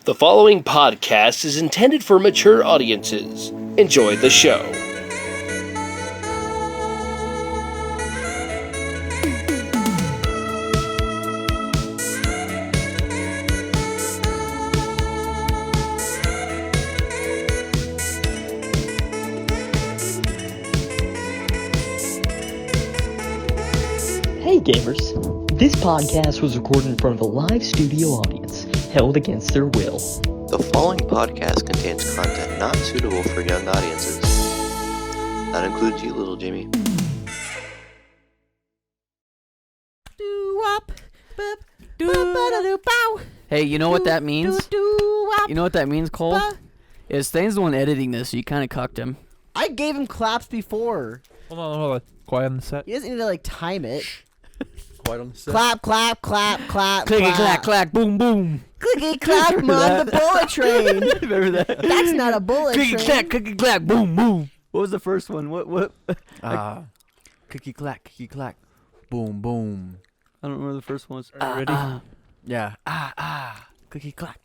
The following podcast is intended for mature audiences. Enjoy the show. Hey gamers, this podcast was recorded in front of a live studio audience, held against their will. The following podcast contains content not suitable for young audiences. That includes you, little Jimmy. Hey, you know what that means? You know what that means, Cole? Is Thane's the one editing this, so you kind of cucked him. I gave him claps before. Hold on. Quiet on the set. He doesn't need to like time it. Quiet on the set. Clap, clap, clap, clap. Clicky clack clack, boom boom. Clicky clap, I'm on the bullet train. Remember that? That's not a bullet Clicky train. clack, clicky clack, boom boom. What was the first one? What? Clicky clack, boom boom. I don't remember the first one. Was. Ready? Yeah. Clicky clack,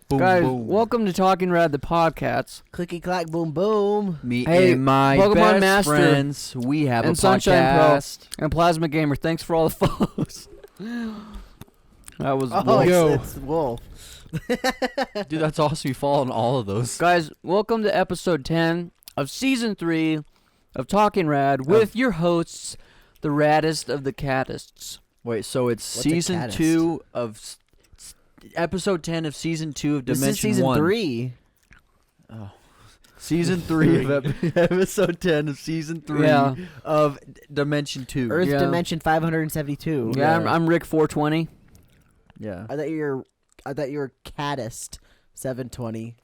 boom Guys, boom. welcome to Talking Rad, the podcast. Clicky clack, boom boom. Me Hey, and my Pokemon best Master friends, we have and a Sunshine podcast. And Plasma Gamer, thanks for all the follows. That was Oh, Wolf. it's Wolf. Dude, that's awesome. You follow on all of those. Guys, welcome to episode 10 of season 3 of Talking Rad with your hosts, the raddest of the cattists. Wait, so it's What's a season caddis? 2 of episode 10 of season 2 of This Dimension is season 1. 3. Season 3 of episode 10 of season 3 Yeah. of Dimension 2. Earth Yeah. Dimension 572. Yeah, I'm Rick 420. Yeah. I thought you were Caddist 720.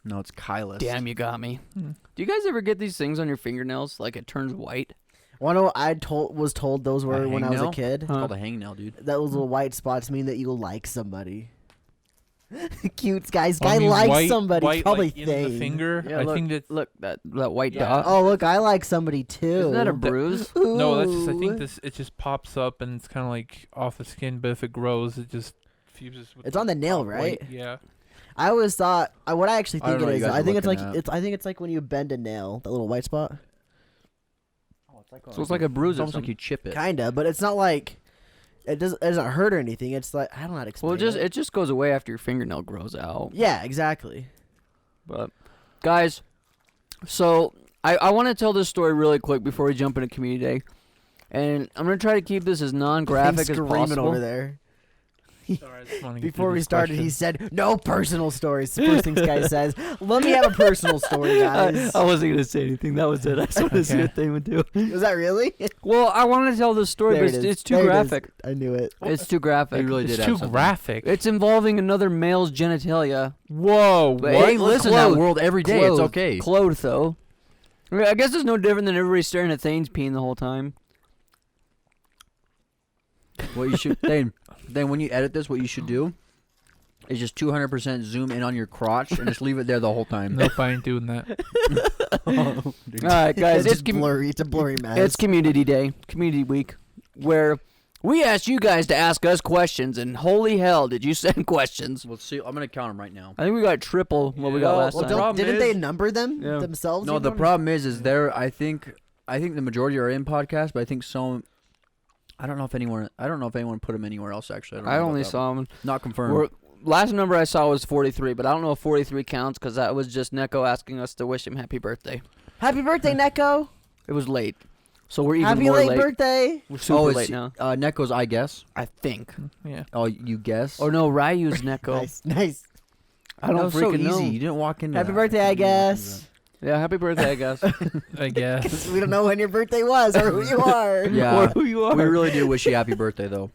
No, it's Kylus. Damn, you got me. Do you guys ever get these things on your fingernails, like it turns white? One of I was told those were A when I was a hangnail? kid. It's called a hangnail, dude. Those little white spots mean that you like somebody. Cute guys. I Guy mean, likes white, somebody. white, Probably like, in the Thane. finger. Yeah, I look, think that. look that white Yeah. dot. Oh, look, I like somebody too. Isn't that a bruise? No, that's just. I Ooh. think this. It just pops up and it's kind of like off the skin. But if it grows, it just fuses. With It's on the nail, top right? white. Yeah. I always thought what I actually I don't think know it what is. you guys I are think it's like looking at. I think it's like when you bend a nail, that little white spot. So it's like a bruise It's or almost like something. you chip it. Kinda, but it's not like it doesn't hurt or anything. It's like I don't know how to explain. Well, it just goes away after your fingernail grows out. Yeah, exactly. But guys, so I want to tell this story really quick before we jump into community day, and I'm gonna try to keep this as non-graphic as Screaming possible. over there. Sorry, I just wanna get Before through we this started, he question. said no personal stories. The first thing this guy says. Let me have a personal story, guys. I wasn't gonna say anything. That was it. I just wanted to see Okay. what they would do. Was that really? Well, I want to tell this story, There but it is. it's too There it is. graphic. I knew it. It's too graphic. You really did It's have too something. graphic. It's involving another male's genitalia. Whoa. But What? hey, Listen to clothed. that world every day. Clothed. It's okay. Clothed, though. I mean, I guess it's no different than everybody staring at Thane's peeing the whole time. What you should then when you edit this, what you should do is just 200% zoom in on your crotch and just leave it there the whole time. Nope, I ain't doing that. All right, guys, It's it's just blurry. It's a blurry mess. It's Community Day, Community Week, where we asked you guys to ask us questions, and holy hell, did you send questions? Let's see. I'm gonna count them right now. I think we got triple what we got Yeah. last well, time. problem didn't is- they number them Yeah. themselves? No, the problem is there. I think the majority are in podcast, but I think some. I don't know if anyone put them anywhere else. Actually, don't I know only about that saw them. one. Not confirmed. Last number I saw was 43, but I don't know if 43 counts because that was just Neko asking us to wish him happy birthday. Happy birthday, Neko. It was late, so we're even Happy more late late. birthday. We're super Oh, it's late now. Neko's. I guess. I think. Yeah. Oh, you guess. Or no, Ryu's Neko. Nice. I don't that was freaking so easy. know. You didn't walk into. Happy that. birthday, I guess. Yeah, happy birthday, I guess. I guess. We don't know when your birthday was or who you are. Yeah. Or who you are. We really do wish you happy birthday, though.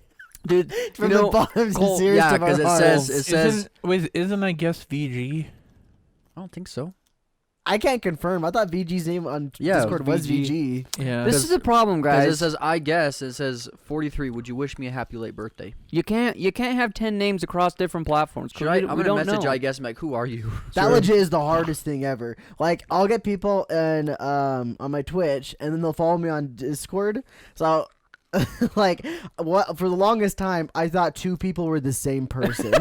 Dude, From you know, the bottom Cole- sincerest yeah, of our 'cause it hearts. says- Isn't I guess VG? I don't think so. I can't confirm. I thought VG's name on Yeah, it Discord was was VG. Yeah. this is the problem, Because guys. it says I guess. It says 43. Would you wish me a happy late birthday? You can't have 10 names across different platforms. 'cause Should I? we I'm we gonna don't message know. I guess. I'm like, who are you? That legit is the hardest thing ever. Like, I'll get people on my Twitch, and then they'll follow me on Discord. So, like, what for the longest time, I thought two people were the same person.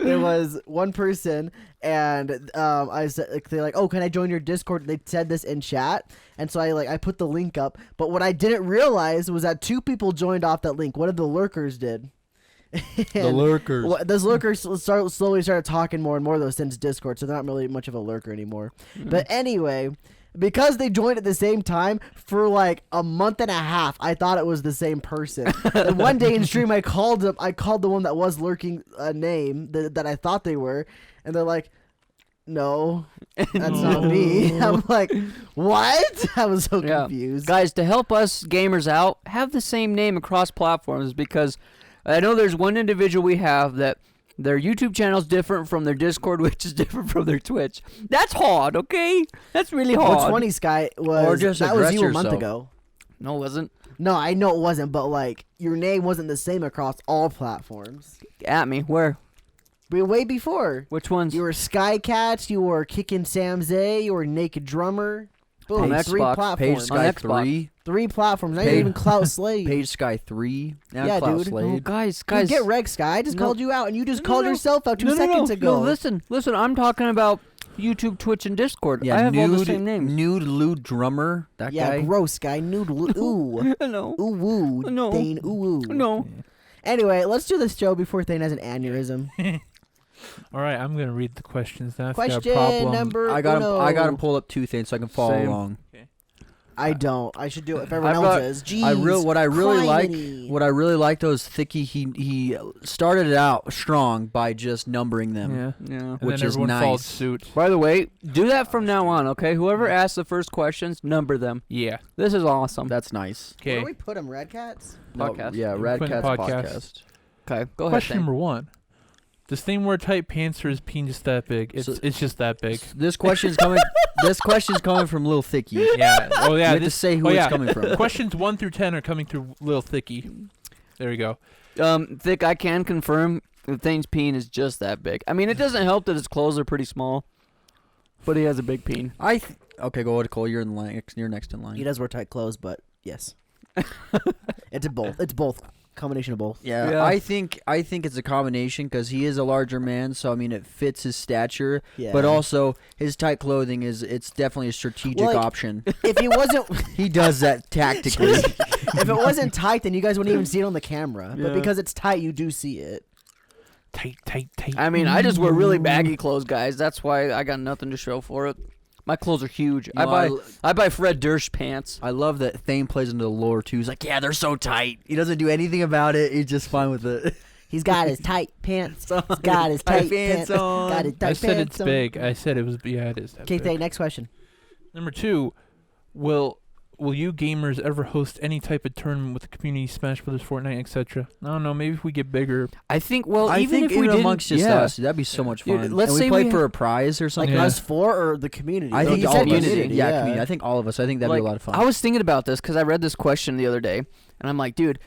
there was one person, and I said, like, they're like, "Oh, can I join your Discord?" They said this in chat, and so I put the link up. But what I didn't realize was that 2 people joined off that link. One of the lurkers did. The lurkers. Those lurkers slowly started talking more and more though since Discord, so they're not really much of a lurker anymore. But anyway, because they joined at the same time for like a month and a half, I thought it was the same person. And one day in stream, I called the one that was lurking a name that I thought they were, and they're like, "No, that's not me." I'm like, "What?" I was so confused. Guys, to help us gamers out, have the same name across platforms, because I know there's one individual we have that their YouTube channel is different from their Discord, which is different from their Twitch. That's hard, okay? That's really hard. What's funny, Sky, Or was just that was address you a month yourself. ago. No, it wasn't. No, I know it wasn't, but like your name wasn't the same across all platforms. At me. Where? Way before. Which ones? You were Sky Katz, you were Kickin' Sam Zay, you were Naked Drummer. Boom, On 3 Xbox, platforms. Page Sky Xbox. 3. 3 platforms. Not Page- even Clout Slade. Page Sky 3. Now Yeah, Cloud dude. Slade. Oh, guys. Dude, get Reg Sky. I just No. called you out, and you just No, called no. yourself out 2 No, seconds ago. No, listen. I'm talking about YouTube, Twitch, and Discord. Yeah, I have nude, all the same names. Nude lewd drummer. That Yeah, guy. gross guy. Noodle. Ooh. No. Ooh woo. No. Thane. Ooh woo. No. Anyway, let's do this show before Thane has an aneurysm. All right, I'm gonna read the questions now. If you got a Question problem. number I got him. uno. I got him pulled up 2 things so I can follow Same. along. I don't. I should do it if everyone I've else got- is. Jeez. What I really like. criminy. What I really liked was Thicky. He started it out strong by just numbering them. Yeah. Yeah. And Which then is everyone followed nice. suit. By the way, do that from now on, okay? Whoever asks the first questions, number them. Yeah. This is awesome. That's nice. Where do Okay. we put him? Radcats? No, Podcast. yeah, You put in RadKatz podcast. podcast. Okay, go ahead. Question Thane. number 1. Does Thane wear tight pants or is Peen just that big? It's So- it's just that big. This question's coming. This question's coming from Lil Thicky. Yeah. Oh You yeah. have to This, say who oh, it's yeah. coming from. Questions 1 through 10 are coming through Lil Thicky. There we go. Thick, I can confirm that Thane's peen is just that big. I mean, it doesn't help that his clothes are pretty small, but he has a big peen. Okay, go ahead, Cole. You're in line. You're next in line. He does wear tight clothes, but yes. It's a both. It's both. Combination of both. Yeah, Yeah. I think it's a combination because he is a larger man, so I mean it fits his stature, Yeah. but also his tight clothing it's definitely a strategic Well, like- option. if he wasn't, He does that tactically. if it wasn't tight, then you guys wouldn't even see it on the camera. But Yeah. because it's tight, you do see it. Tight, tight, tight. I mean, I just wear really baggy clothes, guys. That's why I got nothing to show for it. My clothes are huge. No, I buy Fred Durst pants. I love that Thane plays into the lore too. He's like, yeah, they're so tight. He doesn't do anything about it. He's just fine with it. He's got his tight pants. He's got his tight pants on. Got his tight I said pants it's on. big. I said it was. Yeah, it is that Okay, big. Thane, next question. Number 2, will you gamers ever host any type of tournament with the community, Smash Brothers, Fortnite, etc.? I don't know. Maybe if we get bigger. I think. Well, I even think if we didn't, amongst just yeah. us, that'd be so much Dude, fun. let's and say we play we for a prize or Like something. Yeah. us 4 or the community? I think You all said of us. community, Yeah, community. I think all of us. I think that'd be a lot of fun. I was thinking about this because I read this question the other day, and I'm like, dude,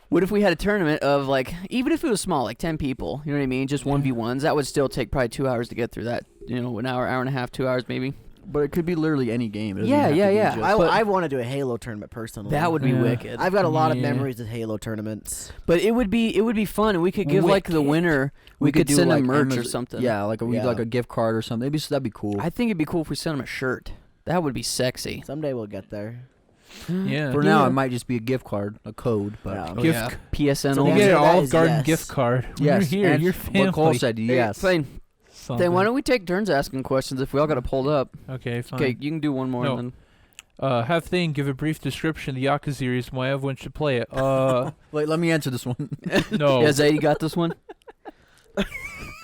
what if we had a tournament of like, even if it was small, like 10 people, you know what I mean, just 1v1s, that would still take probably 2 hours to get through that, you know, an hour, hour and a half, 2 hours maybe. But it could be literally any game. It doesn't Yeah, have to yeah, be yeah. just- But- I want to do a Halo tournament personally. That would be Yeah. wicked. I've got a lot of Yeah. memories of Halo tournaments. But it would be fun, and we could give like the Wicked. winner, we could do send like them merch or Amazon- something. Yeah, like Yeah. like a gift card or something. That'd be cool. I think it'd be cool if we sent them a shirt. That would be sexy. Someday we'll get there. Yeah. For now, Yeah. it might just be a gift card, a code. But Yeah. Oh, Gift yeah. c- PSN So We'll the only. get an answer to that Olive is Garden yes. gift card. When yes, you're here. and Your what Cole family. said. Hey, Yes. Thane, Something. why don't we take turns asking questions if we all got it pulled up? Okay, fine. Okay, you can do one more No. and Have Thane give a brief description of the Yakuza series and why everyone should play it. Wait, let me answer this one. then. No. Yeah, Zay, you got this one?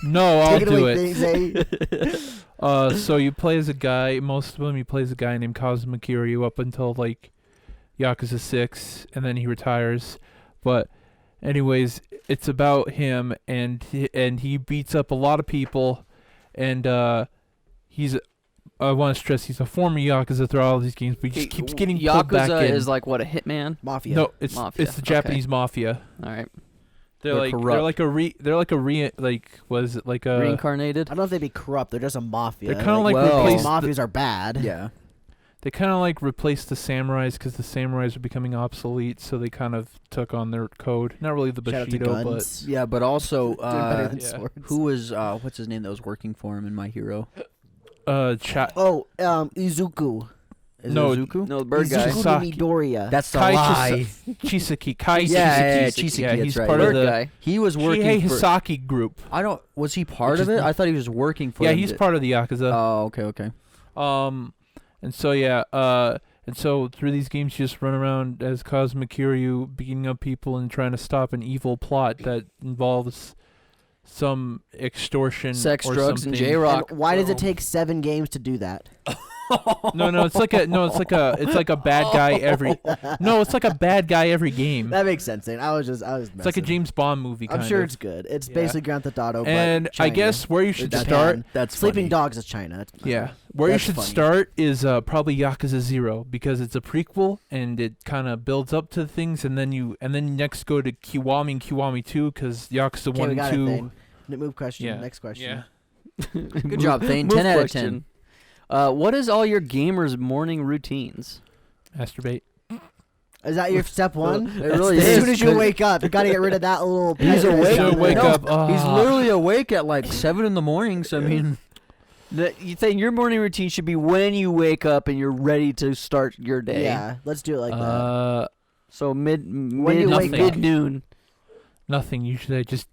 No, I'll Take it do away, it. Zay. So you play as a guy. Most of them, he plays a guy named Kazuma Kiryu up until like Yakuza 6, and then he retires. But anyways, it's about him, and he beats up a lot of people, and he's. I want to stress he's a former Yakuza throughout all these games, but he just keeps getting pulled back Yakuza in. is like what, a hitman? Mafia. No, it's Mafia, it's the okay. Japanese mafia. All right, They're They're like corrupt. was it like a reincarnated. I don't know if they'd be corrupt. They're just a mafia. They're kinda like Well- replaced mafias are bad. Yeah. they kind of like replaced the samurais because the samurais are becoming obsolete, so they kind of took on their code. Not really the Shout out to Bushido, guns. Yeah, but also, Doing better than yeah. swords. who was what's his name that was working for him in My Hero? Izuku. Is No, it Izuku? No, the bird guy. Izuku Saki. no Midoriya. That's the Kai lie. Chisaki. Kai Yeah, Chisaki. Chisaki, Yeah, that's he's right. part Bird of the guy. He was working Shihei for. Hisaki group. I don't. Was he part Which of is it? I thought he was working for. Yeah, them. he's part of the Yakuza. Oh, okay. And so yeah, and so through these games, you just run around as Cosmic Kiryu, beating up people and trying to stop an evil plot that involves some extortion, Sex, or drugs, something. and J-Rock. And why does it take 7 games to do that? No, it's like a bad guy every. No, it's like a bad guy every game. That makes sense. I was It's like a messing. James Bond movie. I'm kind sure of. it's good. It's Yeah. basically Grand Theft Auto, And but I China. guess where you should Japan. start. That's Sleeping funny. Dogs is China. Yeah, where you That's should funny. start is probably Yakuza 0 because it's a prequel and it kind of builds up to things, and then you next go to Kiwami and Kiwami 2 because Yakuza Okay, 1 we and got 2. it, Thane. Move question. Yeah. Next question. Yeah. Good job, Thane. Move 10 out of question. What is all your gamers' morning routines? Masturbate. Is that your step one? It really As is. soon as you wake up, you got to get rid of that little. He's peasant awake. down So wake there. up. He's ah. literally awake at like 7 in the morning. So I mean, You think your morning routine should be when you wake up and you're ready to start your day. Yeah, let's do it like that. So mid you wake up. noon. Nothing. Usually I just,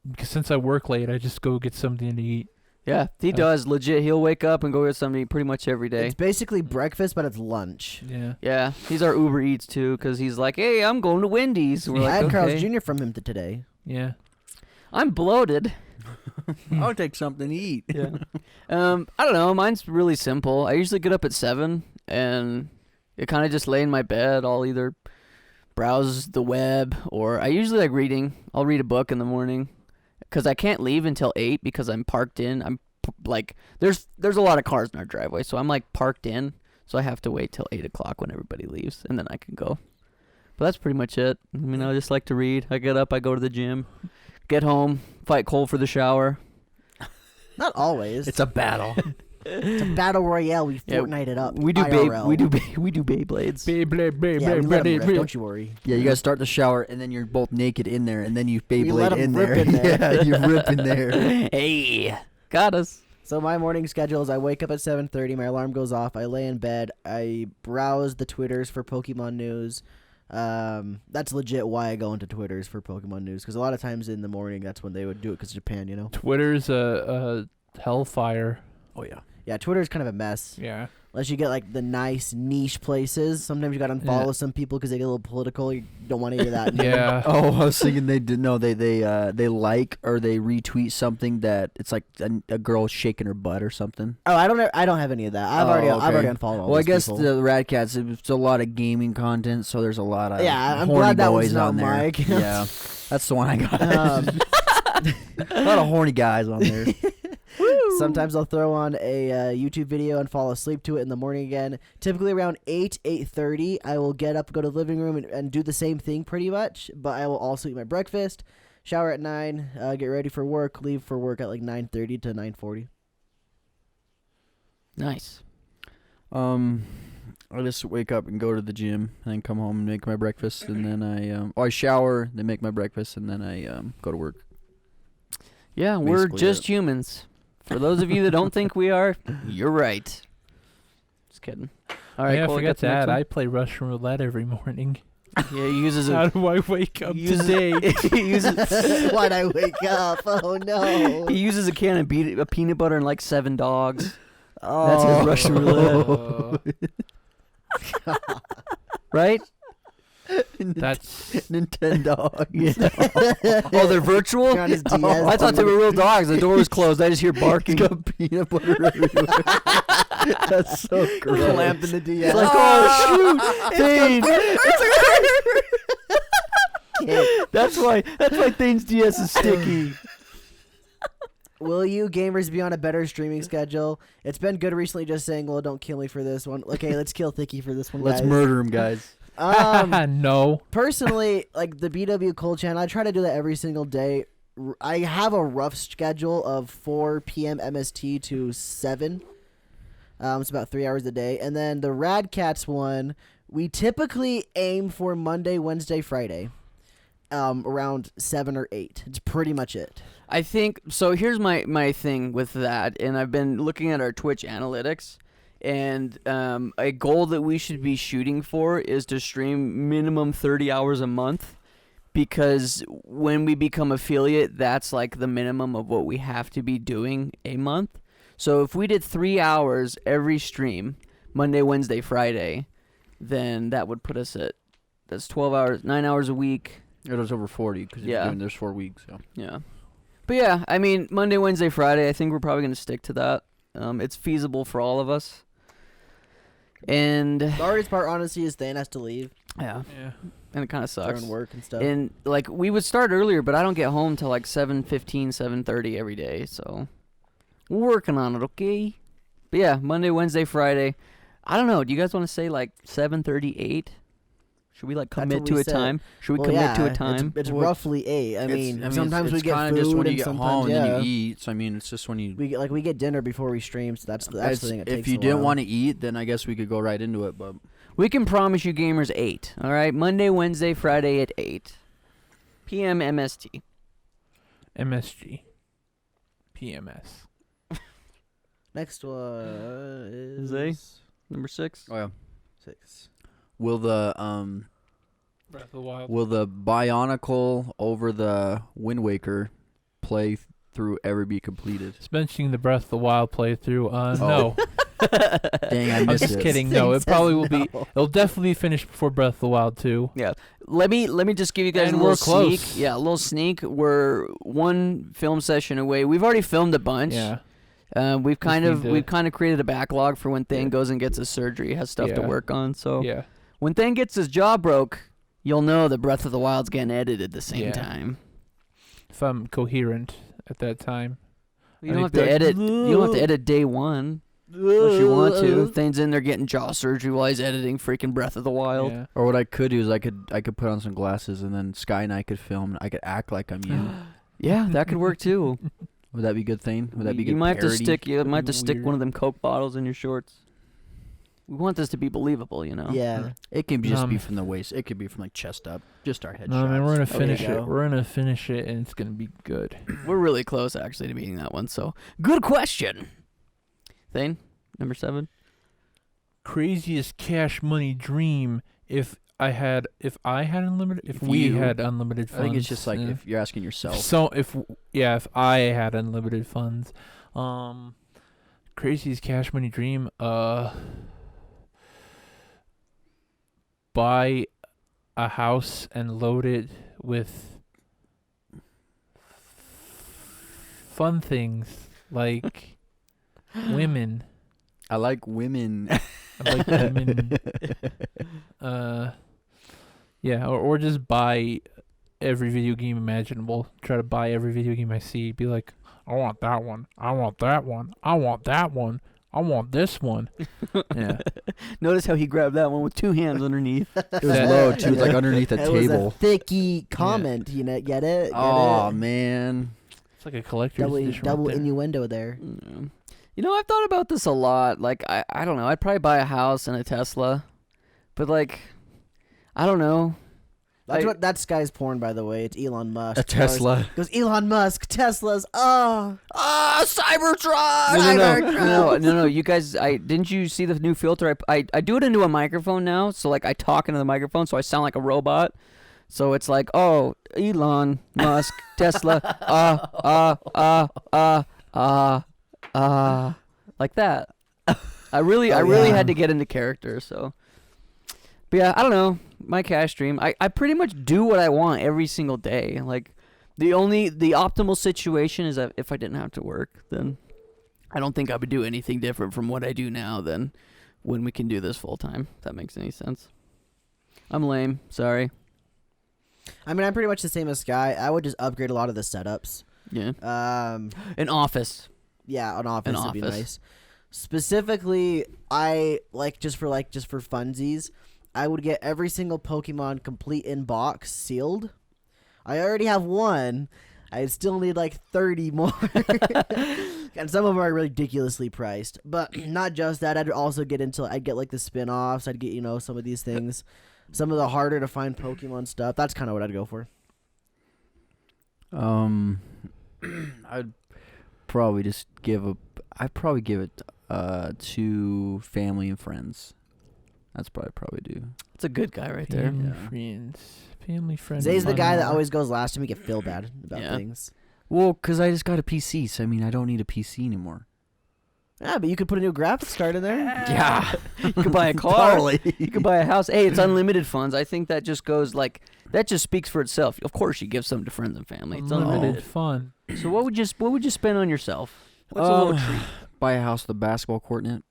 because since I work late, I just go get something to eat. Yeah, he does legit. He'll wake up and go get something to eat pretty much every day. It's basically breakfast, but it's lunch. Yeah. Yeah, he's our Uber Eats too, because he's like, "Hey, I'm going to Wendy's." We're I like, had Carl's "Okay." Jr. from him today. Yeah. I'm bloated. I'll take something to eat. Yeah. I don't know. Mine's really simple. I usually get up at 7 and I kind of just lay in my bed. I'll either browse the web or I usually like reading. I'll read a book in the morning because I can't leave until 8 because I'm parked in. Like there's a lot of cars in our driveway, so I'm like parked in. So I have to wait till 8 o'clock when everybody leaves, and then I can go. But that's pretty much it. I mean, I just like to read. I get up, I go to the gym, get home, fight Cole for the shower. Not always. It's a battle. It's a battle royale. We Yeah, Fortnite it up. We do IRL. we do Beyblades. Yeah, we let 'em rip, don't you worry. Yeah, you gotta start the shower, and then you're both naked in there, and then you We let Beyblade 'em in rip there. in there. Yeah, you rip in there. Hey, got us. So my morning schedule is I wake up at 7:30. My alarm goes off. I lay in bed. I browse the Twitters for Pokemon news. That's legit why I go into Twitters for Pokemon news, because a lot of times in the morning that's when they would do it, because Japan, you know. Twitter's a hellfire. Oh yeah. Yeah, Twitter's kind of a mess. Yeah. Unless you get like the nice niche places. Sometimes you gotta unfollow Yeah. some people because they get a little political. You don't want to hear that. Yeah. Oh, I was thinking they did. No, they like or they retweet something that it's like a girl shaking her butt or something. Oh, I don't have any of that. I've already unfollowed all Well, I those guess people. the RadKatz, it's a lot of gaming content, so there's a lot of Yeah, I'm horny glad that boys one's not on there. Mike. Yeah, that's the one I got. Um, A lot of horny guys on there. Sometimes I'll throw on a YouTube video and fall asleep to it in the morning again. Typically around 8:30, I will get up, go to the living room, and do the same thing pretty much. But I will also eat my breakfast, shower at 9, get ready for work, leave for work at like 9:30 to 9:40. Nice. I just wake up and go to the gym, and then come home and make my breakfast, and then I shower, then make my breakfast, and then I go to work. Yeah, we're Basically just it. humans. For those of you that don't think we are, you're right. Just kidding. All right, yeah, I Cole, forgot got to the next add, one? I play Russian roulette every morning. Yeah, he uses How a. do I wake up he uses, today? he uses. Why'd I wake up? Oh no! He uses a can of peanut butter and like 7 dogs. Oh. That's his Russian roulette, right? That's Nintendo. Oh, they're virtual. You're on his DS. I thought they were real dogs. The door was closed. I just hear barking. It's got peanut butter everywhere. That's so gross. Clamped in the DS. It's like, oh shoot, Thane. That's why Thane's DS is sticky. Will you gamers be on a better streaming schedule? It's been good recently just saying, well, don't kill me for this one. Okay, let's kill Thicky for this one, Let's guys. murder him, guys. no. Personally, like the BW Cold channel, I try to do that every single day. I have a rough schedule of 4 p.m. MST to 7. It's about 3 hours a day. And then the RadKatz one, we typically aim for Monday, Wednesday, Friday, around 7 or 8. It's pretty much it. I think so. Here's my thing with that, and I've been looking at our Twitch analytics, and a goal that we should be shooting for is to stream minimum 30 hours a month, because when we become affiliate, that's like the minimum of what we have to be doing a month. So if we did 3 hours every stream, Monday, Wednesday, Friday, then that would put us at, that's 12 hours, 9 hours a week. It was over 40 because there's 4 weeks. So. Yeah. But yeah, I mean, Monday, Wednesday, Friday, I think we're probably going to stick to that. It's feasible for all of us. And The hardest part, honestly, is Thane has to leave. yeah, Yeah. and it kind of sucks. During work and stuff. And like we would start earlier, but I don't get home till like 7:15, 7:30 every day. So we're working on it, okay? But yeah, Monday, Wednesday, Friday. I don't know. Do you guys want to say like 7:38? Should we like That's commit what to we a said. time? Should we Well, commit yeah, to a time? It's Well, roughly 8. I mean, sometimes it's we get kinda food just when you and get sometimes, home and yeah. then you eat. So I mean, it's just when you. We get dinner before we stream, so that's the thing. It takes if you a didn't while. want to eat, then I guess we could go right into it. But We can promise you gamers 8. All right, Monday, Wednesday, Friday at 8 p.m. MST. MSG. PMS. Next one is Zay? Number 6. oh yeah, 6. will the Breath of the Wild. will the Bionicle over the Wind Waker play through ever be completed? Just mentioning the Breath of the Wild playthrough. Oh. No. Dang, I I'm missed just it. kidding. No, it Says probably will be. no. It'll definitely be finished before Breath of the Wild 2. Let me just give you guys And a little we're close. sneak. Yeah, a little sneak. We're one film session away. We've already filmed a bunch. Yeah. We've kind need of to- created a backlog for when Thane Yeah. goes and gets his surgery, has stuff to Yeah. work on. So Yeah. when Thane gets his jaw broke, you'll know that Breath of the Wild's getting edited at the same Yeah. time. If I'm coherent at that time. You I don't need have to to be like, edit. You don't have to edit day one unless you want to. Thane's in there getting jaw surgery while he's editing freaking Breath of the Wild. Yeah. Or what I could do is I could put on some glasses and then Sky and I could film. And I could act like I'm you. Yeah, that could work too. Would that be a good thing? Would that be good? You might have to parody? stick. You might have to Be stick weird. one of them Coke bottles in your shorts. We want this to be believable, you know. Yeah. It can just be Um, from the waist. It could be from like chest up. Just our headshots. No, man, we're gonna There you finish go. it. We're gonna finish it, and it's gonna be good. We're really close actually to beating that one. So good question. Thane, number 7. Craziest cash money dream if we had unlimited funds. I think it's just like yeah. if you're asking yourself. So if I had unlimited funds, craziest cash money dream, buy a house and load it with fun things like women. I like women. I like women. Yeah, or just buy every video game imaginable. Try to buy every video game I see. Be like, I want that one. I want that one. I want that one. I want this one. Yeah. Notice how he grabbed that one with 2 hands underneath. It was low too. It's like underneath a It was a table. thicky comment. You know, get it? Get Oh it? man. It's like a collector's edition. Double right there. innuendo there. Mm. You know, I've thought about this a lot. Like, I don't know. I'd probably buy a house and a Tesla. But, like, I don't know. That's Sky's porn, by the way. It's Elon Musk. A Tesla. Goes Elon Musk, Teslas. Cybertruck! No. You guys, didn't you see the new filter? I do it into a microphone now. So, like, I talk into the microphone, so I sound like a robot. So it's like, oh, Elon Musk, Tesla, like that. I really had to get into character, so. But yeah, I don't know. My cash dream. I pretty much do what I want every single day. Like, the optimal situation is that if I didn't have to work, then I don't think I would do anything different from what I do now than when we can do this full time. If that makes any sense. I'm lame. Sorry. I mean, I'm pretty much the same as Sky. I would just upgrade a lot of the setups. Yeah. An office. Yeah, an office would be office. nice. Specifically, I just for funsies, I would get every single Pokemon complete in box sealed. I already have one. I still need like 30 more. And some of them are ridiculously priced. But not just that. I'd also get like the spin-offs. I'd get, some of these things. Some of the harder to find Pokemon stuff. That's kind of what I'd go for. I'd probably give it to family and friends. That's what I'd probably do. It's a good guy right there. Family friends. Zay's the guy that always goes last to make it feel bad about things. Well, because I just got a PC, so I don't need a PC anymore. Yeah, but you could put a new graphics card in there. Yeah. You could buy a car. Totally. You could buy a house. Hey, it's unlimited funds. I think that just goes that just speaks for itself. Of course, you give some to friends and family. It's unlimited fun. So what would you spend on yourself? What's a little treat? Buy a house with a basketball court in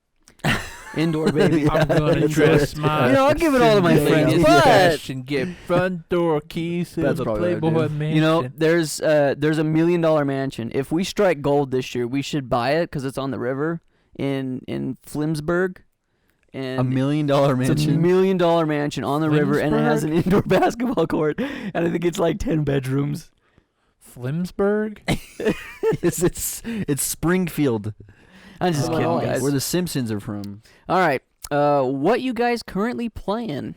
it. Indoor, baby. I'm gonna dress my. I'll give it all to my friends. But and get front door keys to That's the probably what I'd Playboy do. mansion. there's a $1 million mansion. If we strike gold this year, we should buy it because it's on the river in Flimsburg. And $1 million mansion. It's a $1 million mansion on the river, and it has an indoor basketball court, and I think it's like 10 bedrooms. Flimsburg? It's Springfield. I'm just kidding, Illinois. guys. Where the Simpsons are from. All right, what you guys currently playing?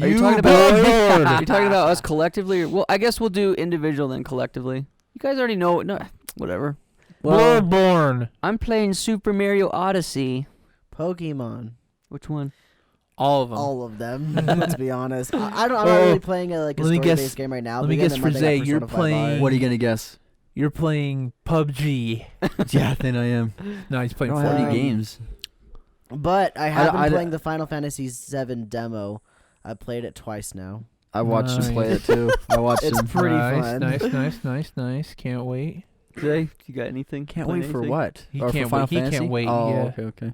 Are You you talking about? bored. Are you talking about us collectively? Or, well, I guess we'll do individual then collectively. You guys already know. No, whatever. Well, born. I'm playing Super Mario Odyssey. Pokemon. Which one? All of them. All of them. Let's be honest. I'm not really playing a let me story-based guess- game right now. let me guess for Zay, you're playing- What are you going to guess? You're playing PUBG. Yeah, I think I am. No, he's playing I don't have any Fortnite. games. But I have been I- playing the Final Fantasy VII demo. I played it twice now. I watched him play Nice. it too. I watched It's him. pretty nice, fun. nice. Can't wait. Jay, you got anything? Can't Playing wait for anything? what? He Or can't for Final wait. He can't Fantasy? wait, Oh, yeah. okay.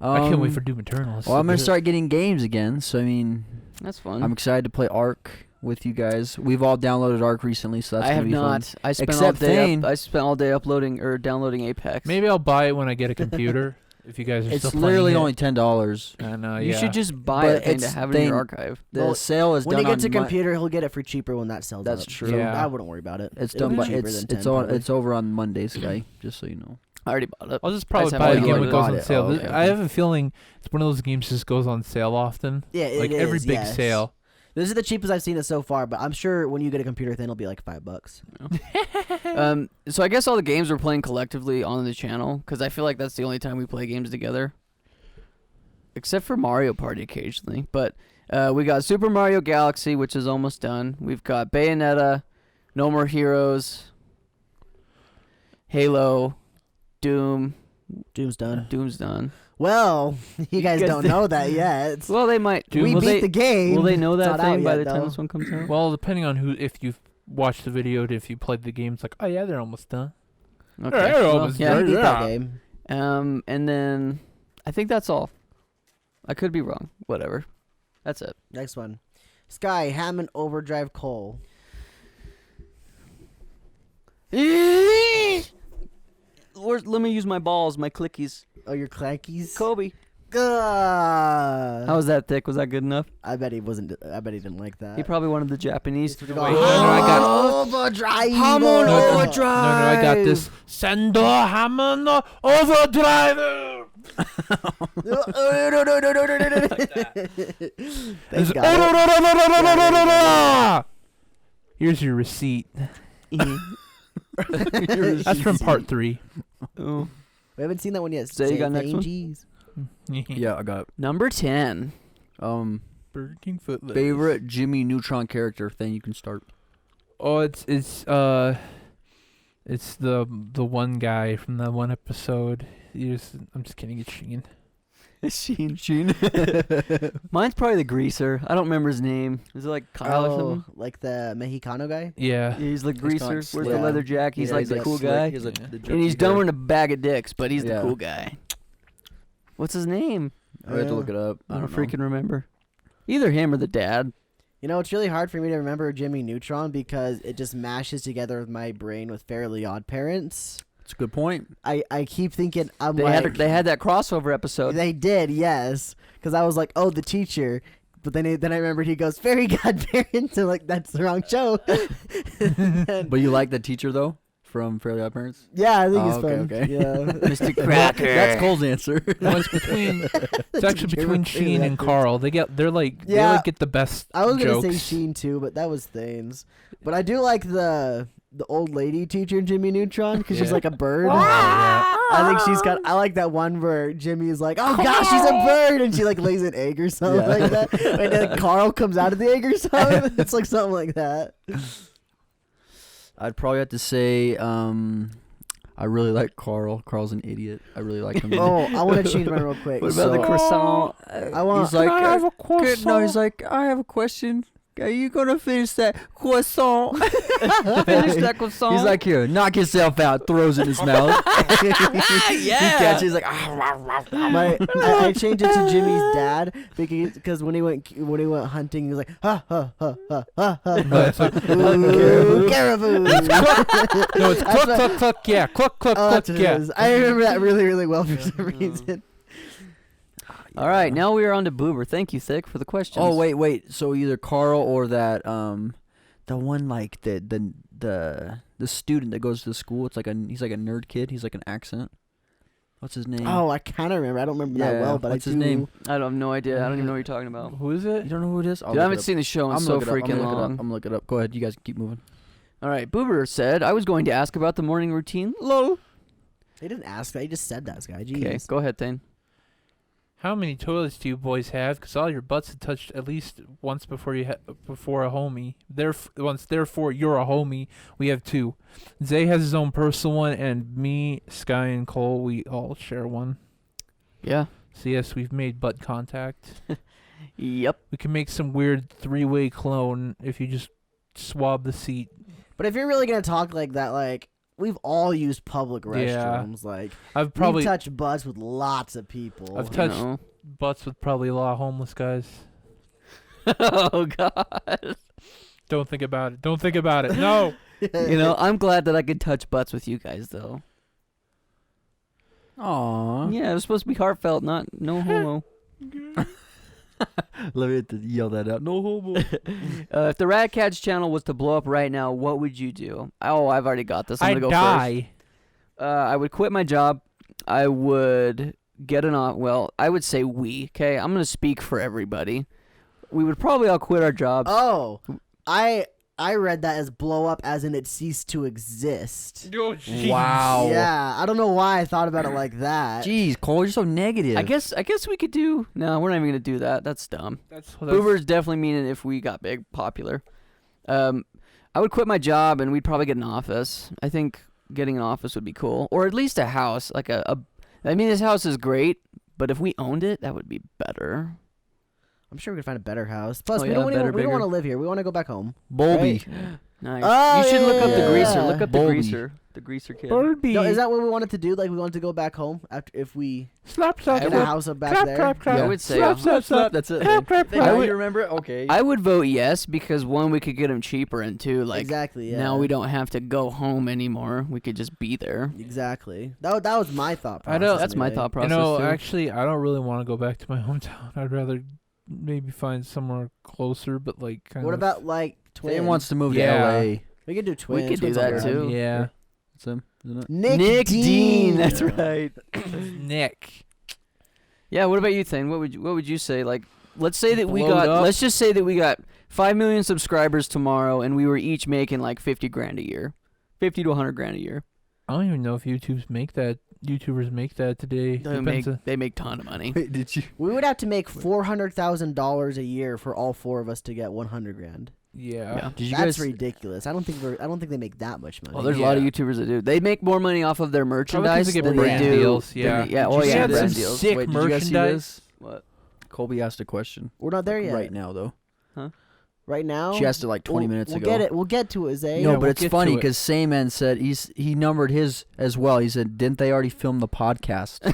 I can't wait for Doom Eternal. It's Well, so I'm gonna good. start getting games again. So That's fun. I'm excited to play Ark with you guys. We've all downloaded Ark recently, so that's I gonna have be not. fun. I spent Except all day. Thane. I spent all day uploading or downloading Apex. Maybe I'll buy it when I get a computer. If you guys are It's still literally playing only $10. it. I know. you Yeah. should just buy But it and it's have it in your Thane. archive. The Well, sale is When done he on gets a Mon- computer, he'll get it for cheaper when that sells That's out. true. So Yeah. I wouldn't worry about it. It's It'll done be by cheaper than 10 probably. it's over on Mondays, guy. Just so you know. I already bought it. I'll just I probably just buy it haven't again when already it goes bought on it. sale. Oh, okay. I have a feeling it's one of those games that just goes on sale often. Yeah, it Like is, every big yes. sale. This is the cheapest I've seen it so far, but I'm sure when you get a computer thing, it'll be like $5. So I guess all the games we're playing collectively on the channel, because I feel like that's the only time we play games together. Except for Mario Party occasionally. But we got Super Mario Galaxy, which is almost done. We've got Bayonetta, No More Heroes, Halo, Doom. Doom's done. Doom's done. Well, you guys don't know that yet. Well, they might. We will beat they, the game. Will they know It's that not out thing by yet, the time though. this one comes out? Well, depending on if you've watched the video, if you played the game, it's like, oh yeah, they're almost done. Okay. They're Well, almost yeah. We beat that Yeah. game. And then I think that's all. I could be wrong. Whatever. That's it. Next one. Sky Hammond Overdrive Cole. Let me use my balls, my clickies. Oh, your clankies. Kobe. How How was that, Thick? Was that good enough? I bet he wasn't. I bet he didn't like that. He probably wanted the Japanese. Wait, no, I got. Overdrive. Hammond No, Overdrive. no, I got this. Sendo Hammond Overdrive. Thanks, guys. Here's your receipt. That's That's from part 3. Oh. We haven't seen that one yet. So you got next one? Jeez. Yeah, I got it. Number 10. Burger King foot Favorite Jimmy Neutron character thing you can start. Oh, it's the one guy from that one episode. I'm just kidding. It's Sheen. Sheen. Mine's probably the greaser. I don't remember his name. Is it like Kyle or something? Like the Mexicano guy? Yeah. Yeah, he's like He's kinda greaser. like Wears the slick. leather jacket. He's Yeah, like the cool slick. guy. He's like Yeah. the And he's jerky guy. dumber than a bag of dicks, but he's the Yeah. cool guy. What's his name? I have to look it up. I don't freaking remember. Either him or the dad. You know, it's really hard for me to remember Jimmy Neutron because it just mashes together with my brain with Fairly Odd Parents. That's a good point. I keep thinking They had that crossover episode. They did, yes. Because I was like, oh, the teacher. But then I remembered he goes, fairy godparents, and like, that's the wrong show. But you like the teacher though from Fairly Odd Parents? Yeah, I think he's okay, fun. okay. Yeah. Mr. Cracker. That's Cole's answer. No, it's actually between Sheen and Carl. They get they get the best I was jokes. gonna say Sheen too, but that was Thanes. But I do like the old lady teacher, Jimmy Neutron, because she's like a bird. I think she's got. I like that one where Jimmy is like, "Oh gosh, she's a bird," and she like lays an egg or something like that. And then Carl comes out of the egg or something. It's like something like that. I'd probably have to say I really like Carl. Carl's an idiot. I really like him. Oh, I want to change mine real quick. What about the croissant? I want. He's like, Can I have a croissant? no, he's like, I have a question. Are you gonna finish that croissant? Finish that croissant. He's like, here, knock yourself out. Throws it in his mouth. He catches. He's like, I changed it to Jimmy's dad because when he went hunting, he was like, ha ha ha ha ha ha. Ooh, caribou. No, it's cluck, cluck, yeah. Cluck, cluck, cluck, yeah. I remember that really, really well for some reason. All right, now we are on to Boober. Thank you, Thick, for the questions. oh wait. So either Carl or that the one like the student that goes to school. It's like he's like a nerd kid. He's like an accent. What's his name? Oh, I kind of remember. I don't remember that well, but what's I his do. name? I don't have no idea. I don't even know what you're talking about. Who is it? You don't know who it is? Dude, I haven't seen the show in so freaking long. I'm gonna look it up. Go ahead. You guys keep moving. All right, Boober said, I was going to ask about the morning routine. Lol. They didn't ask that. He just said that, this guy. Okay, Jeez. go ahead, Thane. How many toilets do you boys have? Because all your butts have touched at least once before before a homie. Therefore, you're a homie. We have 2. Zay has his own personal one, and me, Sky, and Cole, we all share one. Yeah. So yes, we've made butt contact. Yep. We can make some weird 3-way clone if you just swab the seat. But if you're really gonna talk like that, like we've all used public restrooms. Like I've probably we've touched butts with lots of people. I've touched butts with probably a lot of homeless guys. Oh God. Don't think about it. Don't think about it. No. You know, I'm glad that I could touch butts with you guys, though. Aww. Yeah, it was supposed to be heartfelt, not no homo. Let me yell that out. No homo. If the RadKatz channel was to blow up right now, what would you do? Oh, I've already got this. I'm I'd gonna go die. first. I would quit my job. I would get I would say we. Okay, I'm gonna speak for everybody. We would probably all quit our jobs. Oh, I read that as blow up, as in it ceased to exist. Oh, Wow. Yeah, I don't know why I thought about it like that. Jeez, Cole, you're so negative. I guess we could do. No, we're not even gonna do that. That's dumb. That's Boober's definitely meaning if we got big, popular. I would quit my job and we'd probably get an office. I think getting an office would be cool, or at least a house. Like I mean, this house is great, but if we owned it, that would be better. I'm sure we could find a better house. Plus, Oh, we yeah, don't better, want to bigger. live here. We want to go back home. Bobby. Nice. Oh, you should look up the yeah. greaser. Look up the Bolby. greaser. The greaser kid. Birdie. No, is that what we wanted to do? Like we wanted to go back home after if we Slap, slap, get a slap. house up back Clap, there. clap, clap. I would say Slap, slap, slap. That's it. Clap, clap, clap. Now would- you remember it? Okay. I would vote yes because one, we could get them cheaper, and two, like Exactly. Yeah. now we don't have to go home anymore. We could just be there. Exactly. That was my thought process. I know. That's my anyway. thought You process know, too. actually, I don't really want to go back to my hometown. I'd rather maybe find somewhere closer, but like kind What of. about like Twin? Zane wants to move Yeah. to L.A. We could do Twins. We could do Twins that are too. around. Yeah. That's him, isn't it? Nick Dean. That's right. Nick. Yeah. What about you, Thane? What would you say? Like, let's say that we Blowed got. up? Let's just say that we got 5 million subscribers tomorrow, and we were each making like $50,000 a year, $50 to $100,000 a year. I don't even know if YouTubers make that today. They make ton of money. Wait, did you? We would have to make $400,000 a year for all 4 of us to get $100,000. Yeah. Yeah. Did you That's guys? ridiculous. I don't think they make that much money. Well, there's a lot of Yeah. YouTubers that do. They make more money off of their Probably 'cause merchandise they get than brand they do. deals, yeah. Yeah. Did Oh you yeah. see had Brand some deals. sick Wait, did you guys see merchandise. this? What? Colby asked a question. We're not there yet. Right now, though. Right now. She asked it like 20 minutes we'll ago. Get it. We'll get to it, Zay. No, Yeah, but we'll it's get funny to it. because Sayman said he numbered his as well. He said, didn't they already film the podcast?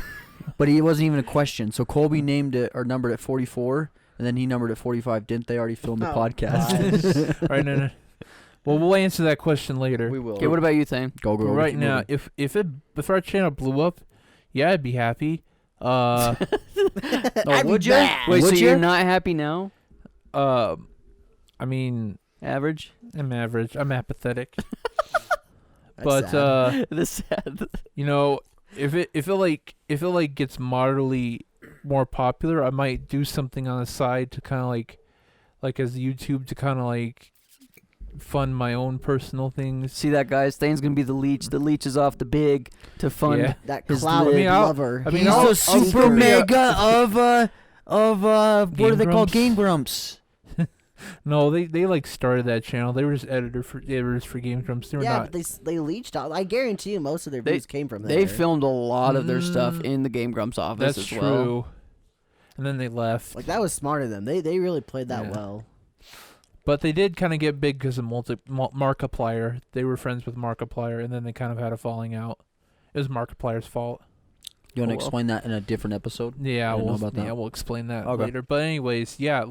But it wasn't even a question. So Colby named it or numbered it 44, and then he numbered it 45. Didn't they already film the Oh, podcast? Right, no. Well, we'll answer that question later. We will. Okay. What about you, Thane? Go. But right keep now, moving. if our channel blew up, yeah, I'd be happy. I'd would be you? bad. Wait, Would so you? you're not happy now? I mean, Average. I'm average. I'm apathetic. That's But sad. The sad. you know, if it gets moderately more popular, I might do something on the side to kind of like as YouTube to kind of like fund my own personal things. See that, guys? Thane's gonna be the leech. The leech is off the big to fund. Yeah. That his cloud lid. lover. I mean, He's I'll- the super I'll- mega of what Game are they called? Grumps? Game Grumps. No, they like started that channel. They were just editors for Game Grumps. They were Yeah, not. but they leached out. I guarantee you, most of their They- views came from there. They filmed a lot of their stuff Mm, in the Game Grumps office That's as true. well. And then they left. Like that was smart of them. They really played that Yeah. well. But they did kind of get big because of Markiplier. They were friends with Markiplier, and then they kind of had a falling out. It was Markiplier's fault. You want to Oh, well. explain that in a different episode? Yeah, I didn't know we'll about that. yeah we'll explain that Okay. later. But anyways, yeah,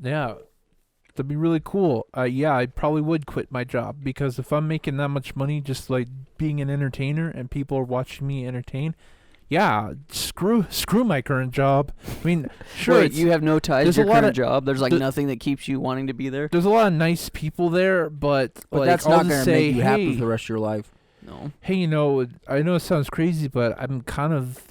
that'd be really cool. Yeah, I probably would quit my job because if I'm making that much money just like being an entertainer and people are watching me entertain, yeah, screw my current job. I mean, sure, Wait, you have no ties there's to your a lot current of- job. There's like the- nothing that keeps you wanting to be there. there's a lot of nice people there, but But like, that's I'll not just going to say, make you hey, happy for the rest of your life. No. hey, I know it sounds crazy, but I'm kind of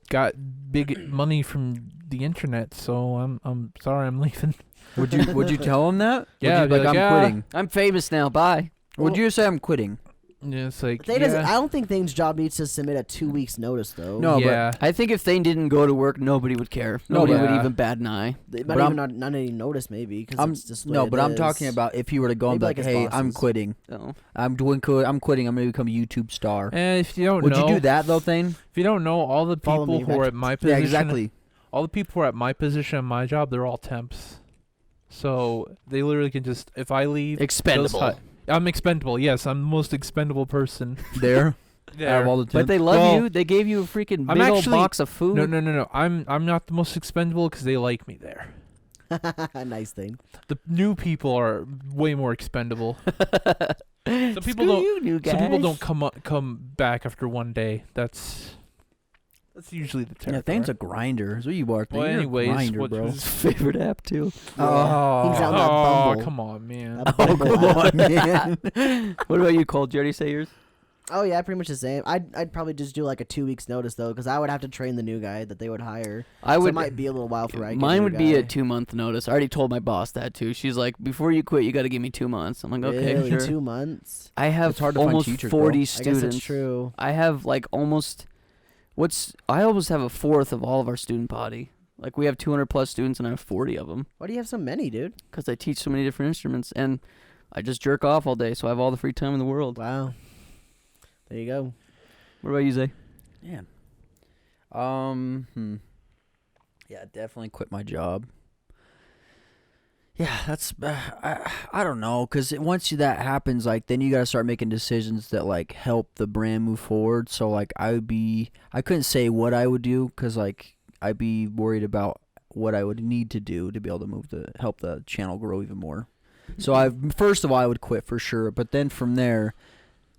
got big money from the internet, so I'm sorry I'm leaving. Would you tell him that? Yeah, Would I'd you be like, like, I'm yeah. quitting. I'm famous now. Bye. Would you say I'm quitting? Yeah, it's like Thane doesn't. yeah, I don't think Thane's job needs to submit a 2 weeks notice though. No, but- yeah. I think if Thane didn't go to work, nobody would care. No, Nobody but- would even bat an eye. They But might I'm- even not any notice maybe because I'm it's just the way no, it but I'm is. talking about if he were to go and be Maybe like, like his "Hey, I'm bosses. quitting. No. I'm quitting. I'm going to become a YouTube star." And if you don't Would know, you do that though, Thane? If you don't know, all the Follow people me, who are at my position, Yeah, exactly. all the people who are at my position and my job, they're all temps. So they literally can just, if I leave, those Expendable. I'm expendable. Yes, I'm the most expendable person. There, out of all the But temps. they love Well, you. They gave you a freaking I'm big old actually- box of food. No. I'm not the most expendable because they like me there. Nice thing. The new people are way more expendable. Some people Screw don't. you, new Some people guys. don't come back after one day. That's usually the Yeah, territory. Thane's a grinder. That's what you are. Well, You're anyways, a grinder, what bro. was- favorite app too. Oh, He's on that Bumble. come on, man. That Oh, Bumble come app. on, man. What about you, Cole? Did you already say yours? Oh yeah, pretty much the same. I'd probably just do like a 2 weeks notice though, because I would have to train the new guy that they would hire. I So would. it might be a little while for I. get a Mine new would be a guy. 2-month notice. I already told my boss that too. She's like, before you quit, you got to give me 2 months. I'm like, okay, Really? sure. 2 months. I have It's hard to find almost teachers, bro. 40 I guess students. that's true. I have like almost. I almost have a fourth of all of our student body. Like we have 200 plus students, and I have 40 of them Why do you have so many, dude? because I teach so many different instruments, and I just jerk off all day, so I have all the free time in the world. Wow. There you go. What about you, Zay? Man. Yeah, definitely quit my job. Yeah, that's I don't know, cause once that happens, like then you gotta start making decisions that like help the brand move forward. So like I couldn't say what I would do, cause like I'd be worried about what I would need to do to be able to help the channel grow even more. So first of all I would quit for sure, but then from there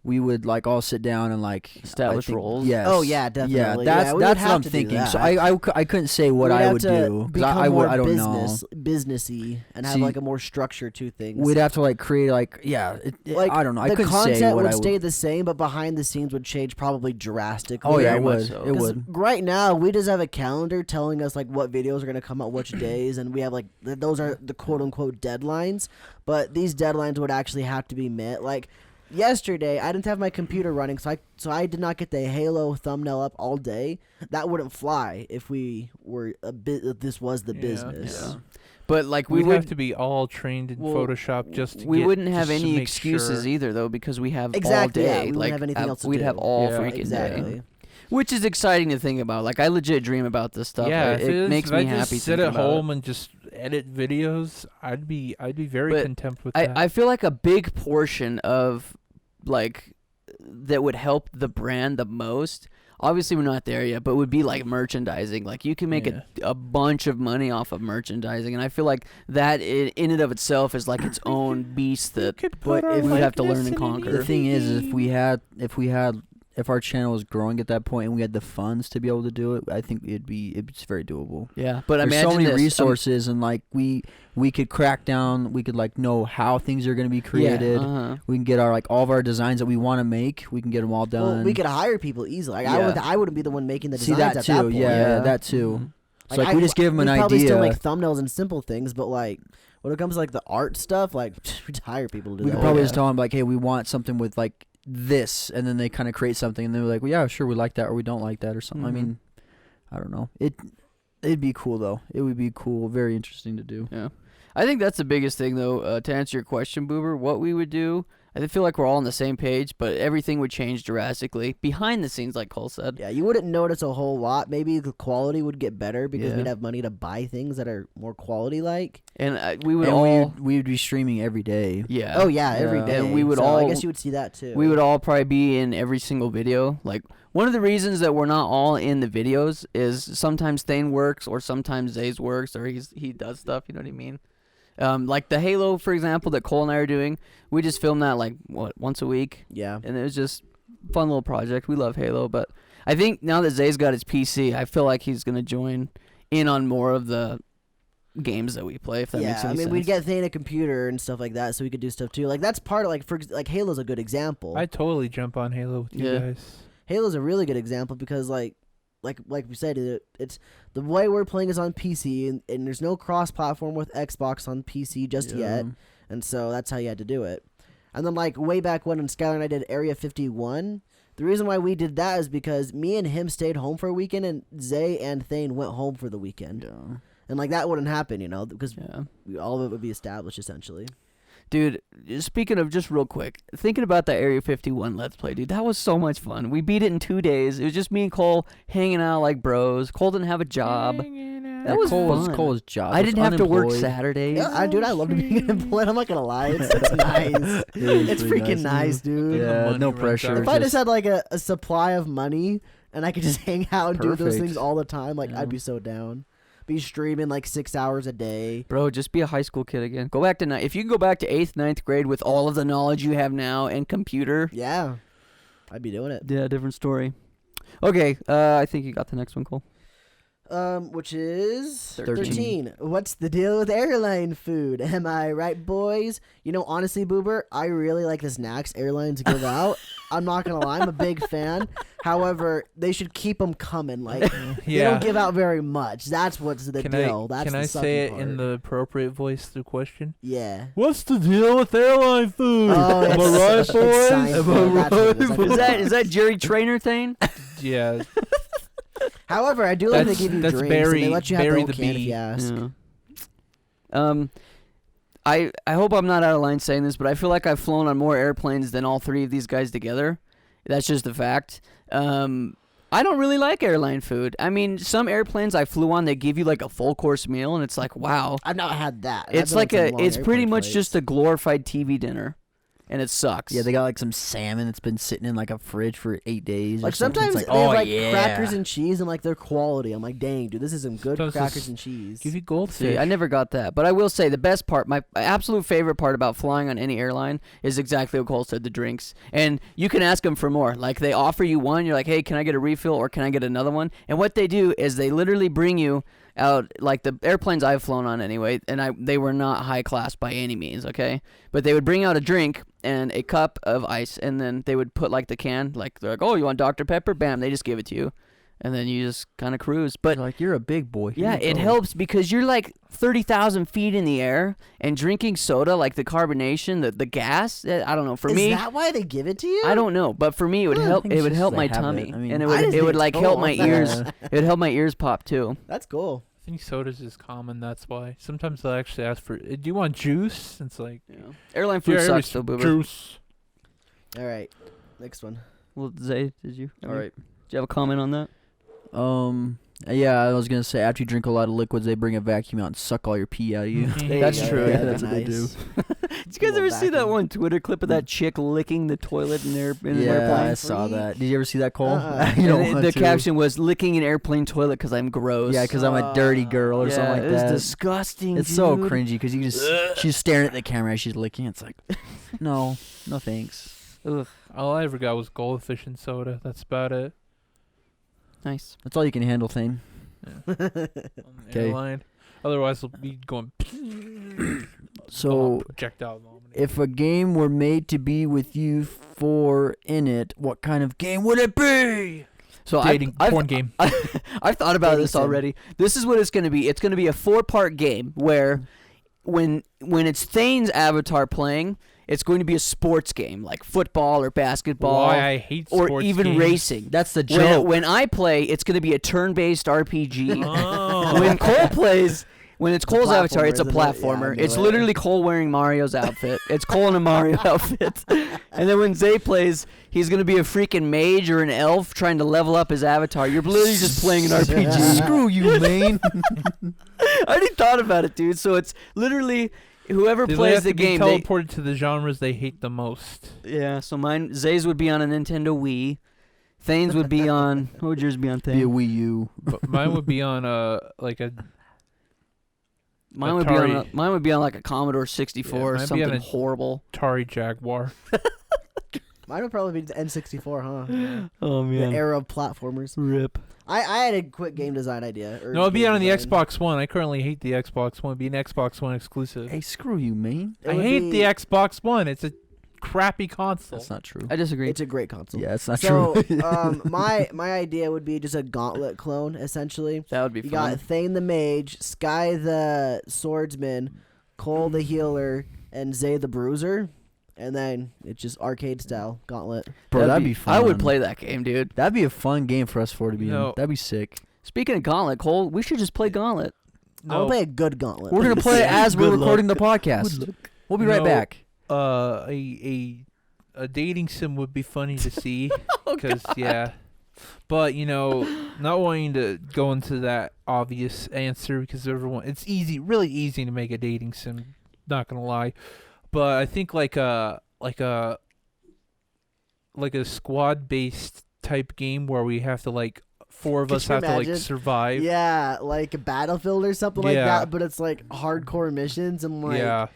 we would like all sit down and like Establish roles? Yes. Oh, yeah, definitely. Yeah, Yeah, we would that's have what I'm to do thinking. So that. I couldn't say what We'd I have would to do because become I more don't know. businessy, and have See, like a more structure to things. We'd have to like create like like I don't know. I the couldn't content say what would I would. stay the same, but behind the scenes would change probably drastically. Oh yeah, Very it much would. so. It 'Cause would. right now we just have a calendar telling us like what videos are gonna come out which days, and we have like those are the quote unquote deadlines. But these deadlines would actually have to be met. Like yesterday, I didn't have my computer running, so I did not get the Halo thumbnail up all day. That wouldn't fly if we were if this was the Yeah. business. Yeah. But like we We'd would have to be all trained in Well, Photoshop just to we get, wouldn't have just to any make excuses sure. either though because we have Exactly, all yeah, day. we wouldn't like have anything else to we'd do. have all Yeah. freaking day. Exactly. Which is exciting to think about. Like I legit dream about this stuff. Yeah, Like, if it makes if me I happy. just sit thinking at about it. home and just edit videos, I'd be very But content with that. I feel like a big portion of like that would help the brand the most. Obviously, we're not there yet, but would be like merchandising. Like you can make a bunch of money off of merchandising, and I feel like that in and of itself is like its own beast that But if we would have to learn and conquer. The thing is, if we had if our channel was growing at that point and we had the funds to be able to do it, I think it's very doable. Yeah, but There's imagine so many this, resources, and like we could crack down. We could like know how things are going to be created. Yeah, We can get our like all of our designs that we want to make. We can get them all done. Well, we could hire people easily. Like, Yeah. I wouldn't be the one making the see designs that at too. that point. Yeah, that too. So like I- we just give them an we'd probably idea. still make thumbnails and simple things, but like when it comes to like the art stuff, like we just hire people to do we that. could probably just tell them like, hey, we want something with like this, and then they kind of create something, and they're like, well, yeah, sure, we like that, or we don't like that, or something. I mean, I don't know. It'd be cool though. It would be cool, very interesting to do. Yeah. I think that's the biggest thing, though, to answer your question, Boober. What we would do, I feel like we're all on the same page, but everything would change drastically behind the scenes, like Cole said. Yeah, you wouldn't notice a whole lot. Maybe the quality would get better because Yeah. we'd have money to buy things that are more quality-like. And we would And all... we would be streaming every day. Yeah. Oh yeah, every Yeah. day. And we would so I all- guess you would see that too. We would all probably be in every single video. Like, one of the reasons that we're not all in the videos is sometimes Thane works, or sometimes Zay's works, or he does stuff, you know what I mean? Like the Halo, for example, that Cole and I are doing, we just film that, like, once a week? Yeah. And it was just a fun little project. We love Halo, but I think now that Zay's got his PC, I feel like he's going to join in on more of the games that we play, if that makes any sense. we'd get Thane a computer and stuff like that so we could do stuff too. Like that's part of like Halo's a good example. I totally jump on Halo with you Yeah. guys. Halo's a really good example because like we said, it's the way we're playing is on PC and there's no cross-platform with Xbox on PC just yet, and so that's how you had to do it. And then like way back when Skylar and I did Area 51, the reason why we did that is because me and him stayed home for a weekend and Zay and Thane went home for the weekend. Yeah. And like that wouldn't happen, because Yeah. all of it would be established essentially. Dude, speaking of, just real quick, thinking about that Area 51 Let's Play, dude, that was so much fun. We beat it in 2 days. It was just me and Cole hanging out like bros. Cole didn't have a job. That was fun. Cole's job. I didn't have to work unemployed. Saturdays. Yeah, dude, I loved being unemployed. I'm not gonna lie, it's nice. It's pretty freaking nice, dude. Yeah, money no runs pressure. out. If I just had like a supply of money and I could just hang out and do those Perfect. things all the time, like Yeah. I'd be so down. Be streaming like 6 hours a day. Bro, just be a high school kid again. Go back to if you can go back to 8th, 9th grade with all of the knowledge you have now and computer. Yeah, I'd be doing it. Yeah, different story. Okay, I think you got the next one, Cole. Which is 13. 13. What's the deal with airline food? Am I right, boys? Honestly, Boober, I really like the snacks airlines give out. I'm not gonna lie, I'm a big fan. However, they should keep them coming. Like, they don't give out very much. That's what's the deal. That's Can the I sucky say it part. in the appropriate voice? The question. Yeah. What's the deal with airline food? Oh, Am I it's- right, it's boys? Seinfeld. Am I That's what it is. right, I Is boys? that Jerry Trainer thing? Yeah. However, I do like they give you That's drinks Barry- and they let you have Barry their own the can if Bee. you ask. Yeah. I hope I'm not out of line saying this, but I feel like I've flown on more airplanes than all three of these guys together. That's just a fact. I don't really like airline food. I mean, some airplanes I flew on, they give you like a full course meal, and it's like, wow. I've not had that. It's like it's pretty much just a glorified TV dinner, and it sucks. Yeah, they got like some salmon that's been sitting in like a fridge for 8 days. Like or something. sometimes It's they have like yeah. crackers and cheese and like their quality. I'm like, dang, dude, this is some good Sometimes crackers just and cheese. Give you goldfish. See, I never got that. But I will say the best part, my absolute favorite part about flying on any airline is exactly what Cole said, the drinks. And you can ask them for more. Like, they offer you one, you're like, hey, can I get a refill or can I get another one? And what they do is they literally bring you out, like the airplanes I've flown on anyway, and they were not high class by any means, okay? But they would bring out a drink and a cup of ice, and then they would put like the can, like they're like, oh, you want Dr. Pepper? Bam, they just give it to you. And then you just kind of cruise. But Like, you're a big boy. Here yeah, you it go. helps because you're like 30,000 feet in the air and drinking soda, like the carbonation, the gas. I don't know. For is me, that why they give it to you? I don't know, but for me, it would I help. think It it's would just help they my have it. tummy, I mean, and I just it think would it's like help cool. my ears. It would help my ears pop too. That's cool. I think soda's is common. That's why. Sometimes they'll actually ask for. Do you want juice? It's like Airline food yeah, sucks though, Boober. juice. All right, next one. Well, Zay, did you? All right. Did you have a comment on that? Yeah, I was gonna say after you drink a lot of liquids, they bring a vacuum out and suck all your pee out of you. There you That's go. true, Yeah, yeah, that's what they do. Did you guys ever see that one Twitter clip of that chick licking the toilet in an Yeah, airplane? I saw that. Did you ever see that, Cole? Uh-uh. You don't And want the to. caption was "licking an airplane toilet because I'm gross." Yeah, because I'm a dirty girl or yeah, something like it was that. disgusting. It's so dude. cringy because you just she's staring at the camera as she's licking. It's like, no thanks. Ugh, All I ever got was goldfish and soda. That's about it. nice. That's all you can handle, Thane. On the 'Kay. airline. Otherwise, it'll be going. So, projectile vomiting. if a game were made to be with you four in it, what kind of game would it be? So Dating porn game. I've thought about Dating this sim. already. This is what it's going to be. It's going to be a 4-part game where when it's Thane's avatar playing, it's going to be a sports game like football or basketball Why I hate or sports even games. racing. That's the joke. When I play, it's going to be a turn-based RPG. Oh. When Cole plays, when it's a Cole's avatar, platformer, it's a isn't it? Yeah, I platformer. knew It's it. literally Cole wearing Mario's outfit. It's Cole in a Mario outfit. And then when Zay plays, he's going to be a freaking mage or an elf trying to level up his avatar. You're literally just playing an RPG. Screw you, Lane. I already thought about it, dude. So it's literally whoever They plays have the to be game. teleported to the genres they hate the most. Yeah, so Zay's would be on a Nintendo Wii. Thane's would be on. What would yours be on, Be a Thane? Wii U. But mine would be on like a. Mine would be on. Atari. Mine would be on like a Commodore 64 Yeah, or mine would be something on a- horrible. Atari Jaguar. Mine would probably be the N64, huh? Oh The era of platformers. Rip. I had a quick game design idea. No, it'd be on the Xbox One. I currently hate the Xbox One. It'd be an Xbox One exclusive. Hey, screw you, man. I hate the Xbox One. It's a crappy console. That's not true. I disagree. It's a great console. Yeah, it's not So, true. my idea would be just a gauntlet clone, essentially. That would be You fun. got Thane the Mage, Sky the Swordsman, Cole the Healer, and Zay the Bruiser. And then it's just arcade style gauntlet. Bro, that'd be fun. I would play that game, dude. That'd be a fun game for us four to be No. in. That'd be sick. Speaking of Gauntlet, Cole, we should just play Gauntlet. I want to play a good gauntlet. We're gonna play it as we're Good luck. recording the podcast. We'll be right No. back. A dating sim would be funny to see because but not wanting to go into that obvious answer because it's really easy to make a dating sim, not gonna lie, but I think like a squad based type game where we have to like four of Could us you have to like imagine? survive. Yeah, like a Battlefield or something like Yeah. that, but it's like hardcore missions and like Yeah.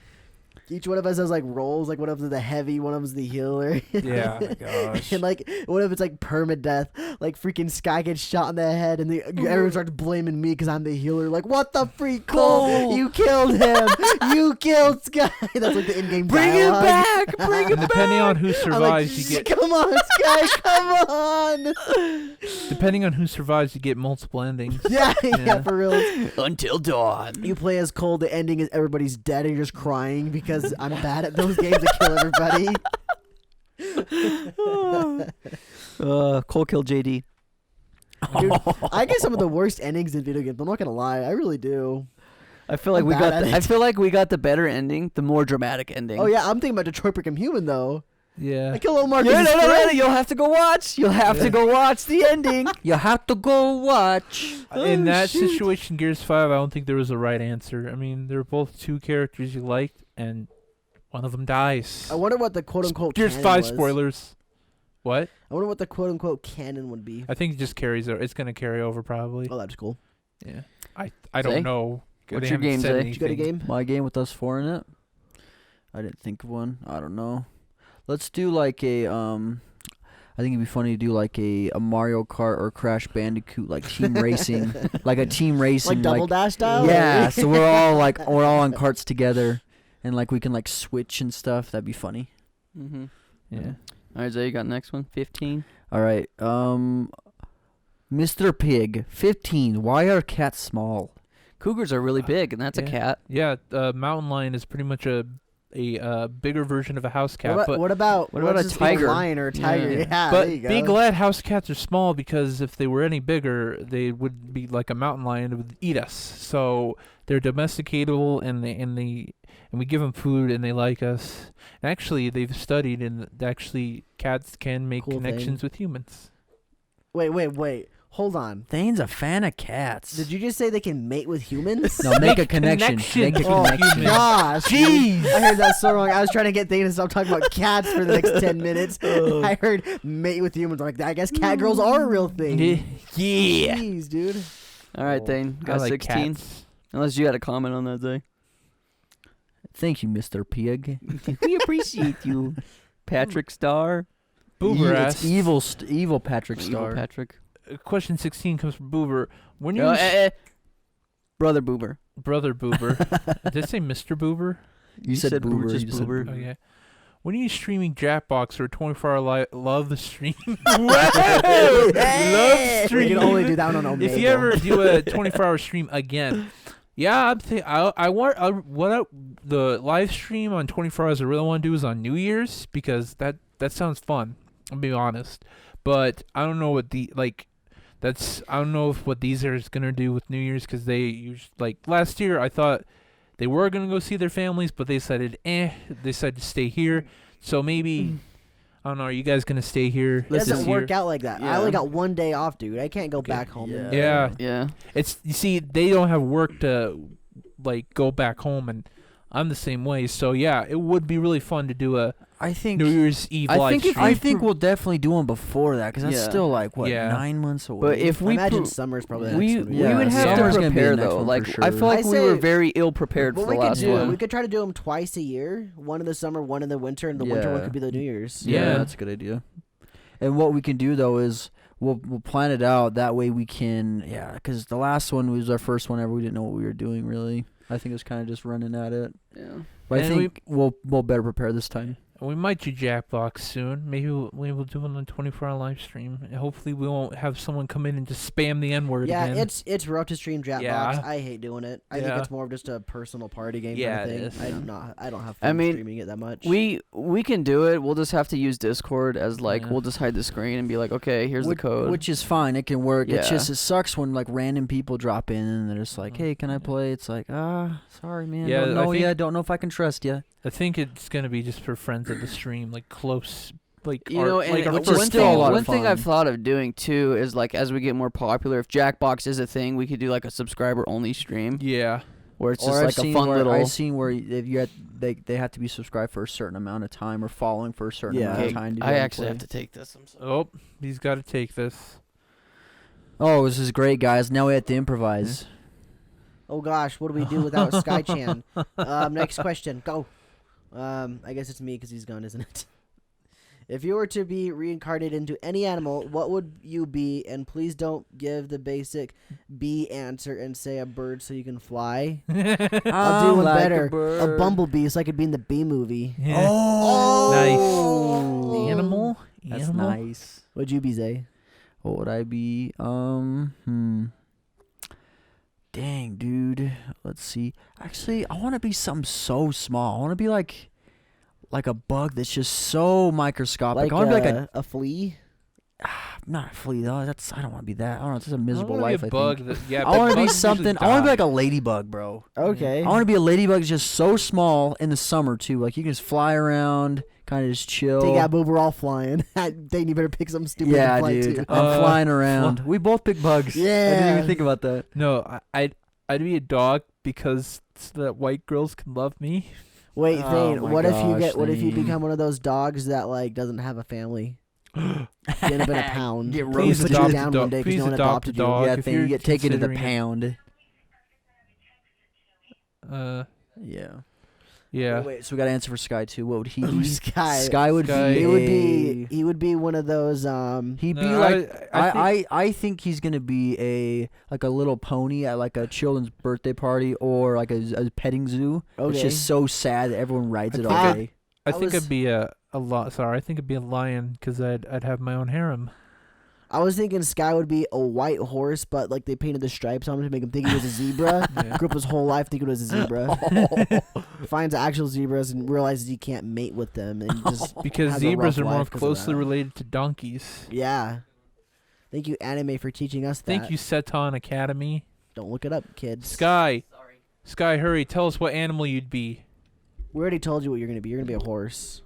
each one of us has like roles. Like one of them's the heavy, one of them's the healer. Yeah. Oh my gosh. And like what if it's like permadeath? Like freaking Sky gets shot in the head, and everyone starts blaming me because I'm the healer. Like what the freak, Cole? You killed him. You killed Sky. That's like the in-game Bring dialogue. it back! Bring it And depending on who I'm like, survives, you get come on, Sky, come on. depending on who survives, you get multiple endings. Yeah, Yeah. for real. Until dawn. You play as Cole. The ending is everybody's dead, and you're just crying because I'm bad at those games to kill everybody. Cole killed JD. Dude, I get some of the worst endings in video games. I'm not gonna lie, I really do. I feel like I'm we bad got. at I it. feel like we got the better ending, the more dramatic ending. Oh yeah, I'm thinking about Detroit Become Human though. Yeah. I kill little Marcus. Yeah, no, you'll have to go watch. You'll have to go watch the ending. You have to go watch. In that shoot. situation, Gears 5, I don't think there was a right answer. I mean, they're both two characters you liked, and one of them dies. I wonder what the quote unquote Gears canon 5 was. spoilers. What? I wonder what the quote unquote canon would be. I think it just carries over. It's going to carry over, probably. Oh, that's cool. Yeah. I don't Zay? know. What's They your haven't game, said Zay? Did you got a anything. game? My game with us four in it. I didn't think of one. I don't know. Let's do like a I think it'd be funny to do like a Mario Kart or Crash Bandicoot like team racing, like a team racing, Like double dash style? yeah. So we're all on carts together, and like we can like switch and stuff. That'd be funny. Mm-hmm. Yeah. All right, Zay, you got next one. 15. All right, Mr. Pig, 15. Why are cats small? Cougars are really big, and that's a yeah. cat. Yeah, mountain lion is pretty much a bigger version of a house cat. What about what about let's a just pick tiger? lion or a tiger? Yeah. Yeah, but there you go. be glad house cats are small, because if they were any bigger, they would be like a mountain lion that would eat us. So they're domesticatable, and we give them food, and they like us. And actually, they've studied, and actually cats can make Cool connections thing. with humans. Wait. Hold on. Thane's a fan of cats. Did you just say they can mate with humans? No, make a connection. Make a connections Oh with connection. humans. gosh. Jeez. I heard that so wrong. I was trying to get things to stop talking about cats for the next 10 minutes. I heard mate with humans. I'm like, I guess cat girls are a real thing. Yeah. Jeez, dude. All right, Thane. I Got like 16. cats. Unless you had a comment on that, Zay. Thank you, Mr. Pig. We appreciate you. Patrick Star. Boober It's asks. evil Patrick Evil Star. Patrick. Question 16 comes from Boober. When you Brother Boober. brother Boober, did I say Mr. Boober? You said Boober. just you said Boober. Okay. When are you streaming Jackbox or 24-hour love stream? Hey! Love stream. We can only do that one on Omega. If you ever do a 24-hour stream again, yeah, the live stream on 24 hours I really want to do is on New Year's because that sounds fun. I'll be honest, but I don't know what I don't know what these are gonna do with New Year's because they usually, like last year I thought they were gonna go see their families, but they decided to stay here. So maybe I don't know. Are you guys gonna stay here? It doesn't this work year? out like that. I Yeah. only got 1 day off, dude. I can't go back home. Yeah. Yeah, Yeah. it's you see they don't have work to like go back home, and I'm the same way. So yeah, it would be really fun to do a I think. New Year's Eve live stream. I think we'll definitely do one before that because that's Yeah. still like what Yeah. 9 months away. But if I we imagine summer's probably the we next one. we Yeah, would have summer's to gonna be the prepare next though. one for Like sure. I feel like I we were say- very ill prepared for What the we could last do, one. we could try to do them twice a year. One in the summer, one in the winter, and the winter one Yeah. could be the New Year's. Yeah. that's a good idea. And what we can do though is we'll plan it out. That way we can because the last one was our first one ever. We didn't know what we were doing really. I think it was kind of just running at it. Yeah. But I And think we'll better prepare this time. We might do Jackbox soon. Maybe we'll do it on a 24-hour live stream. And hopefully we won't have someone come in and just spam the N-word Yeah, again. it's rough to stream Jackbox. Yeah. I hate doing it. I think Yeah. it's more of just a personal party game Yeah, kind it of thing. is. I don't have I fun mean, streaming it that much. We can do it. We'll just have to use Discord as like Yeah. we'll just hide the screen and be like, okay, here's the code. Which is fine. It can work. It's Yeah. just it sucks when like random people drop in and they're just like, "Hey, can I play?" It's like, sorry, man. Yeah, Don't know I think- ya. Don't know if I can trust you. I think it's gonna be just for friends of the stream, like close, like You know, and like our which is first one still a thing, lot of one thing I've fun. thought of doing too is like as we get more popular, if Jackbox is a thing, we could do like a subscriber only stream Yeah, where it's Or just I've like a seen fun where little. I've seen where if you they have to be subscribed for a certain amount of time or following for a certain Yeah. amount Okay, of time. To be I able to actually play. have to take this. I'm sorry. oh, he's got to take this. Oh, this is great, guys. Now we have to improvise. Oh gosh, what do we do without Skychan? Next question, go. I guess it's me because he's gone, isn't it? If you were to be reincarnated into any animal, what would you be? And please don't give the basic bee answer and say a bird so you can fly. I'll do one better. A bumblebee so I could be in the bee movie. Yeah. Oh, Nice. Animal. That's Animal? nice. What'd you be, Zay? What would I be? Dang, dude. Let's see. Actually, I want to be something so small. I want to be like a bug that's just so microscopic. Like I want to be like a flea? not a flea though. I don't want to be that. I don't know. It's just a miserable I life. be a I bug think. that, yeah, I want to be bugs usually something. I want to be die. like a ladybug, bro. Okay. I want to be a ladybug that's just so small in the summer too. Like you can just fly around, kind of just chill. Take that boob, we're all flying. Dang, you better pick something stupid Yeah, to fly dude. to. I'm flying around. We both pick bugs. I didn't Yeah. even think about that. No, I'd be a dog because so that white girls can love me. Wait, Oh Thane, my what if you gosh, what if you Thane. become one of those dogs that like doesn't have a family? You end up in a pound. Get They Please put adopt you a down dog. one day because Please no one adopt a adopted you. dog. Yeah, if thing you're you get taken to the considering it. pound. Yeah. Yeah. Wait, so we got to answer for Sky too. What would he Ooh, be? Sky. Sky would Sky. be. He would be one of those He'd be No, like. I think- I think he's gonna be a little pony at like a children's birthday party or like a petting zoo. It's Okay. just so sad that everyone rides I it think all I- day. I I think was- I'd be a lot. Sorry, I think I'd be a lion because I'd have my own harem. I was thinking Sky would be a white horse, but like they painted the stripes on him to make him think he was a zebra. Yeah. Grew up his whole life thinking it was a zebra. Finds actual zebras and realizes he can't mate with them, and just Because has a zebras rough are more life 'cause of closely that. related to donkeys. Yeah. Thank you, anime, for teaching us that. Thank you, Seton Academy. Don't look it up, kids. Sky. Sky, hurry! Tell us what animal you'd be. We already told you what you're gonna be. You're gonna be a horse.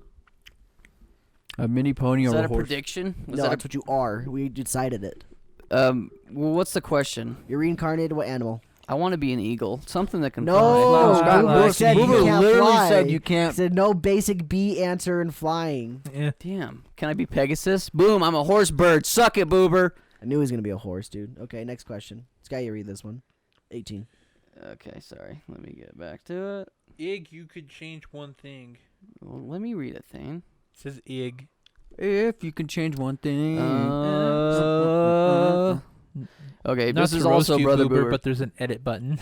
A mini pony Is or that a a horse. prediction? Was No, that that's what you are. We decided it. well, what's the question? You're reincarnated. What animal? I want to be an eagle, something that can No, fly. Sky, Boober like, said you Boober can't literally fly. said you He can't. said no basic bee answer in flying. Yeah. Damn, can I be Pegasus? Boom, I'm a horse bird. Suck it, Boober. I knew he was gonna be a horse, dude. Okay, next question. Sky, you read this one. 18. Okay, sorry. Let me get back to it. Ig, you could change one thing. Well, let me read it, Thane. says ig. If you can change one thing. Okay, Not this to is roast also you, Brother Boober, Boober. but there's an edit button.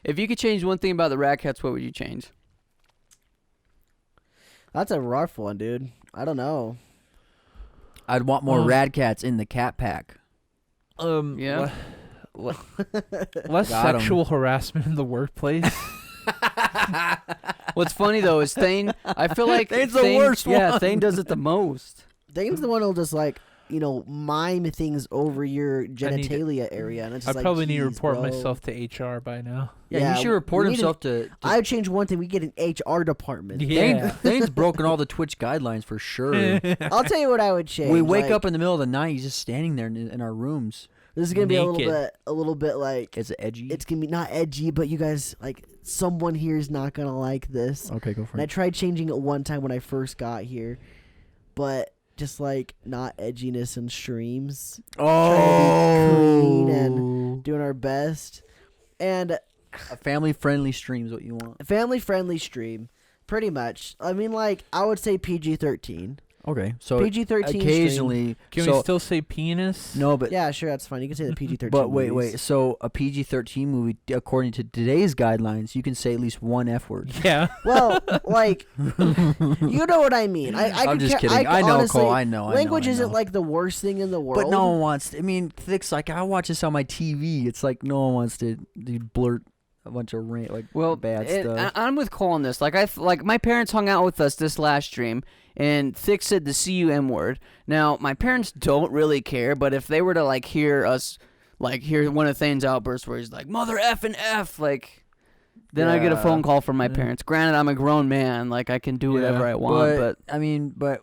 If you could change one thing about the RadKatz, what would you change? That's a rough one, dude. I don't know. I'd want more RadKatz in the cat pack. Yeah. Less Got 'em. sexual harassment in the workplace. What's funny though is Thane. I feel like Thane's the worst Yeah, one. Thane does it the most. Dane's the one who'll just like, mime things over your genitalia area, and it's I just probably need to "Jeez, report bro." myself to HR by now. Yeah, Yeah, he should report we need himself to. I would change one thing. We get an HR department. Yeah. Thane's broken all the Twitch guidelines for sure. I'll tell you what I would change. We wake like, up in the middle of the night. He's just standing there in our rooms. This is gonna be naked. a little bit like Is it edgy? it's gonna be not edgy, but you guys like someone here is not gonna like this. Okay, go for And I it. tried changing it one time when I first got here, but just like not edginess and streams. Clean and doing our best. And A family-friendly stream is what you want. a family-friendly stream, pretty much. I mean, like I would say PG-13. Okay, so PG-13 occasionally. Can so, we still say penis? No, but Yeah, sure, that's fine. You can say the PG-13. but wait. movies. So a PG-13 movie, according to today's guidelines, you can say at least one F word. Yeah. Well, like, you know what I mean. I'm could just ca- kidding. I know, honestly, Cole. I know. Language I know. isn't like the worst thing in the world. But no one wants. I mean, Thick's like I watch this on my TV. It's like no one wants to blurt a bunch of bad stuff. I'm with Cole on this. Like my parents hung out with us this last stream, and Thick said the CUM word. Now my parents don't really care, but if they were to like hear us, like hear one of Thane's outbursts where he's like "mother F and F," like, then I get a phone call from my parents. Granted, I'm a grown man, like I can do whatever I want, but I mean, but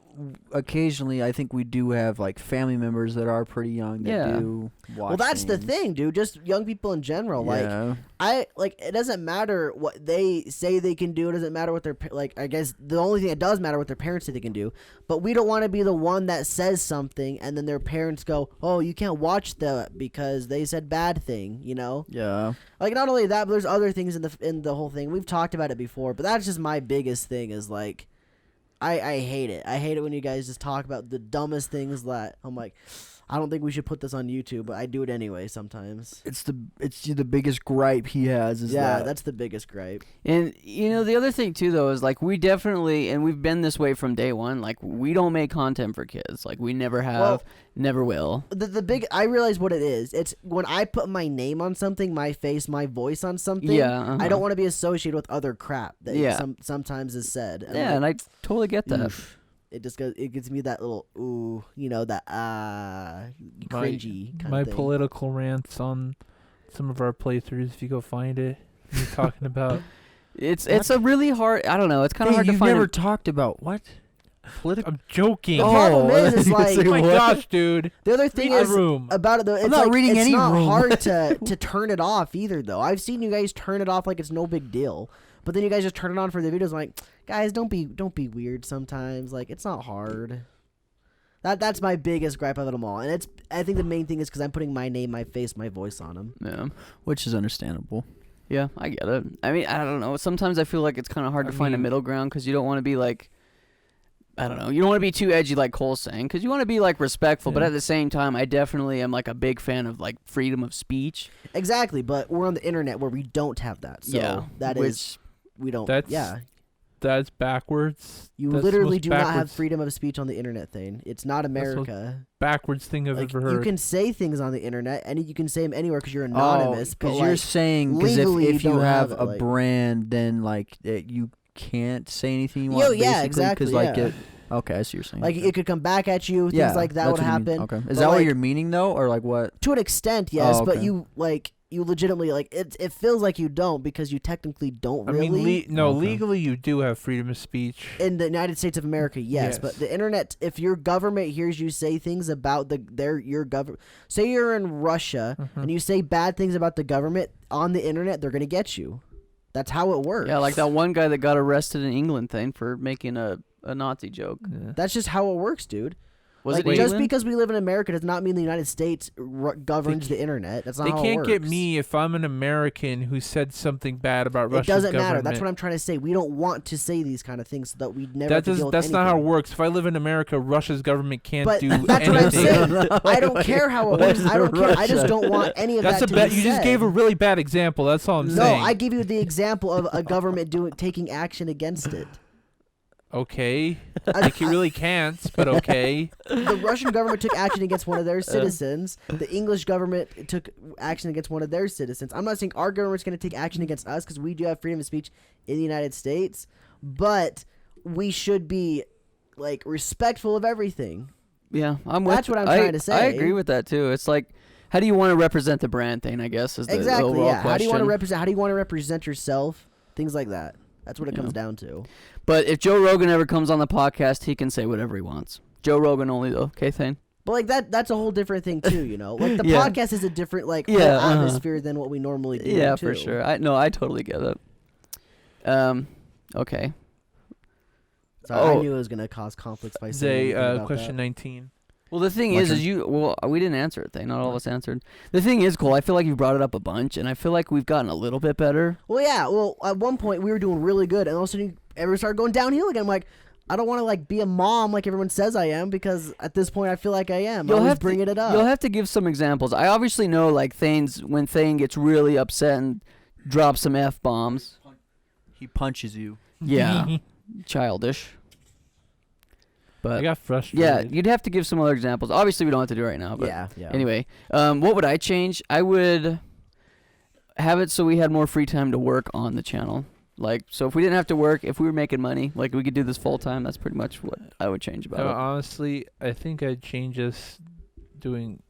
occasionally I think we do have like family members that are pretty young that do watch. Well, that's the things. thing, dude. Just young people in general. Like, Yeah. it doesn't matter what they say they can do. It doesn't matter what their I guess the only thing that does matter what their parents say they can do. But we don't want to be the one that says something and then their parents go, "Oh, you can't watch that because they said bad thing." Yeah. Like not only that, but there's other things in the whole thing. We've talked about it before, but that's just my biggest thing. Is like, I hate it. I hate it when you guys just talk about the dumbest things that I'm like, I don't think we should put this on YouTube, but I do it anyway sometimes. It's the biggest gripe he has is Yeah, that. that's the biggest gripe. And the other thing too though is like we definitely, and we've been this way from day one, like we don't make content for kids. Like we never have, never will. I realize what it is. It's when I put my name on something, my face, my voice on something. Yeah, I don't want to be associated with other crap that Yeah. sometimes is said. And Yeah, and I totally get that. it just goes. It gives me that little ooh, that cringy kind My of thing. political rants on some of our playthroughs. If you go find it, you're talking about. It's a really hard. I don't know. It's kind of hard to you've find. never talked about what? Political. I'm joking. The Oh problem is like my gosh, dude. the other thing Read is the room. about it though. It's not like, reading it's any not room. hard to turn it off either though. I've seen you guys turn it off like it's no big deal, but then you guys just turn it on for the videos. I'm like, guys, don't be weird sometimes. Like it's not hard. That's my biggest gripe of them all, and I think the main thing is because I'm putting my name, my face, my voice on them. Yeah. Which is understandable. Yeah, I get it. I mean, I don't know. Sometimes I feel like it's kind of hard to find a middle ground because you don't want to be like, I don't know. You don't want to be too edgy like Cole's saying because you want to be like respectful, but at the same time, I definitely am like a big fan of like freedom of speech. Exactly, but we're on the internet where we don't have that. So Yeah, that which- is we don't. That's- That's backwards. You That's the literally most do not have backwards- freedom of speech on the internet thing. It's not the most America. backwards thing I've Like, ever heard. you can say things on the internet, and you can say them anywhere because you're anonymous. but Because you're like, saying because legally if you you don't have have it, a like- brand, then like you can't say anything you want. yeah, basically, exactly, 'cause, like yeah. Okay, I see what you're saying. like Okay. it could come back at you. yeah, Things like that that's would what you mean. happen. Okay, But, is that what like, you're meaning though, or like what? to an extent, yes, but okay. you legitimately like it feels like you don't because you technically don't I really. mean, Okay. legally you do have freedom of speech. in the United States of America, yes, but Yes. the internet, if your government hears you say things about your government, say you're in Russia and you say bad things about the government on the internet, they're gonna get you. That's how it works. Yeah, like that one guy that got arrested in England thing for making a Nazi joke. Yeah. That's just how it works, dude. Was like, it just England? because we live in America does not mean the United States governs the internet. That's not They how it can't works. get me if I'm an American who said something bad about It Russia's doesn't government. matter. That's what I'm trying to say. We don't want to say these kind of things so that we never have to deal with That's not how it anything. works. If I live in America, Russia's government can't But do that's what I'm anything. saying. I don't care how it works. I don't care. I just don't want any of That's that a to bad. be You just said. gave a really bad example. That's all I'm No, saying. I give you the example of a government taking action against it. Okay, like you really can't, but okay. The Russian government took action against one of their citizens. The English government took action against one of their citizens. I'm not saying our government's going to take action against us because we do have freedom of speech in the United States, but we should be like respectful of everything. Yeah, I'm with. That's what I'm trying to say. I agree with that too. It's like, how do you want to represent the brand thing? I guess is the Exactly. overall Yeah. question. How do you want to represent? How do you want to represent yourself? Things like that. That's what it Yeah. comes down to. But if Joe Rogan ever comes on the podcast, he can say whatever he wants. Joe Rogan only, though. Okay, Thane? But like that's a whole different thing too, you know. Like the Yeah. podcast is a different like Yeah, whole uh-huh. atmosphere than what we normally do. Yeah, too. for sure. I totally get it. Okay. So I knew it was gonna cause conflicts by saying anything about Question that. 19. Well, the thing My is turn. we didn't answer it, Thane. Not all of us answered. The thing is, Cole, I feel like you brought it up a bunch, and I feel like we've gotten a little bit better. Well, yeah. Well, at one point we were doing really good, and all of a sudden everyone started going downhill again. I'm like, I don't want to like be a mom like everyone says I am because at this point I feel like I am. You'll I was have to- bringing it up. You'll have to give some examples. I obviously know, like, when Thane gets really upset and drops some F-bombs. He punches you. Yeah. Childish. I But got frustrated. yeah, you'd have to give some other examples. Obviously, we don't have to do it right now. But yeah. anyway, what would I change? I would have it so we had more free time to work on the channel. Like, so if we didn't have to work, if we were making money, like we could do this full time. That's pretty much what I would change about it. Honestly, I think I'd change us doing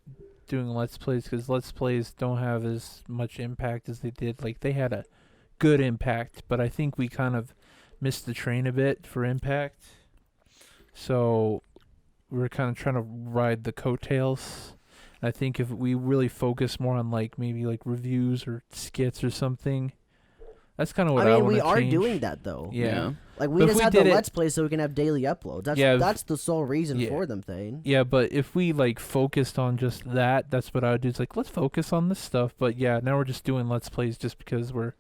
Let's Plays because Let's Plays don't have as much impact as they did. Like, they had a good impact, but I think we kind of missed the train a bit for impact. So we're kind of trying to ride the coattails. I think if we really focus more on like maybe like reviews or skits or something, that's kind of what I I mean, want to we are change. doing that though. Yeah. Like we But if just we had the did it- Let's Play so we can have daily uploads. That's Yeah, that's the sole reason yeah. for them, Thane. Yeah, but if we like focused on just that, that's what I would do. It's like, let's focus on this stuff. But yeah, now we're just doing Let's Plays just because we're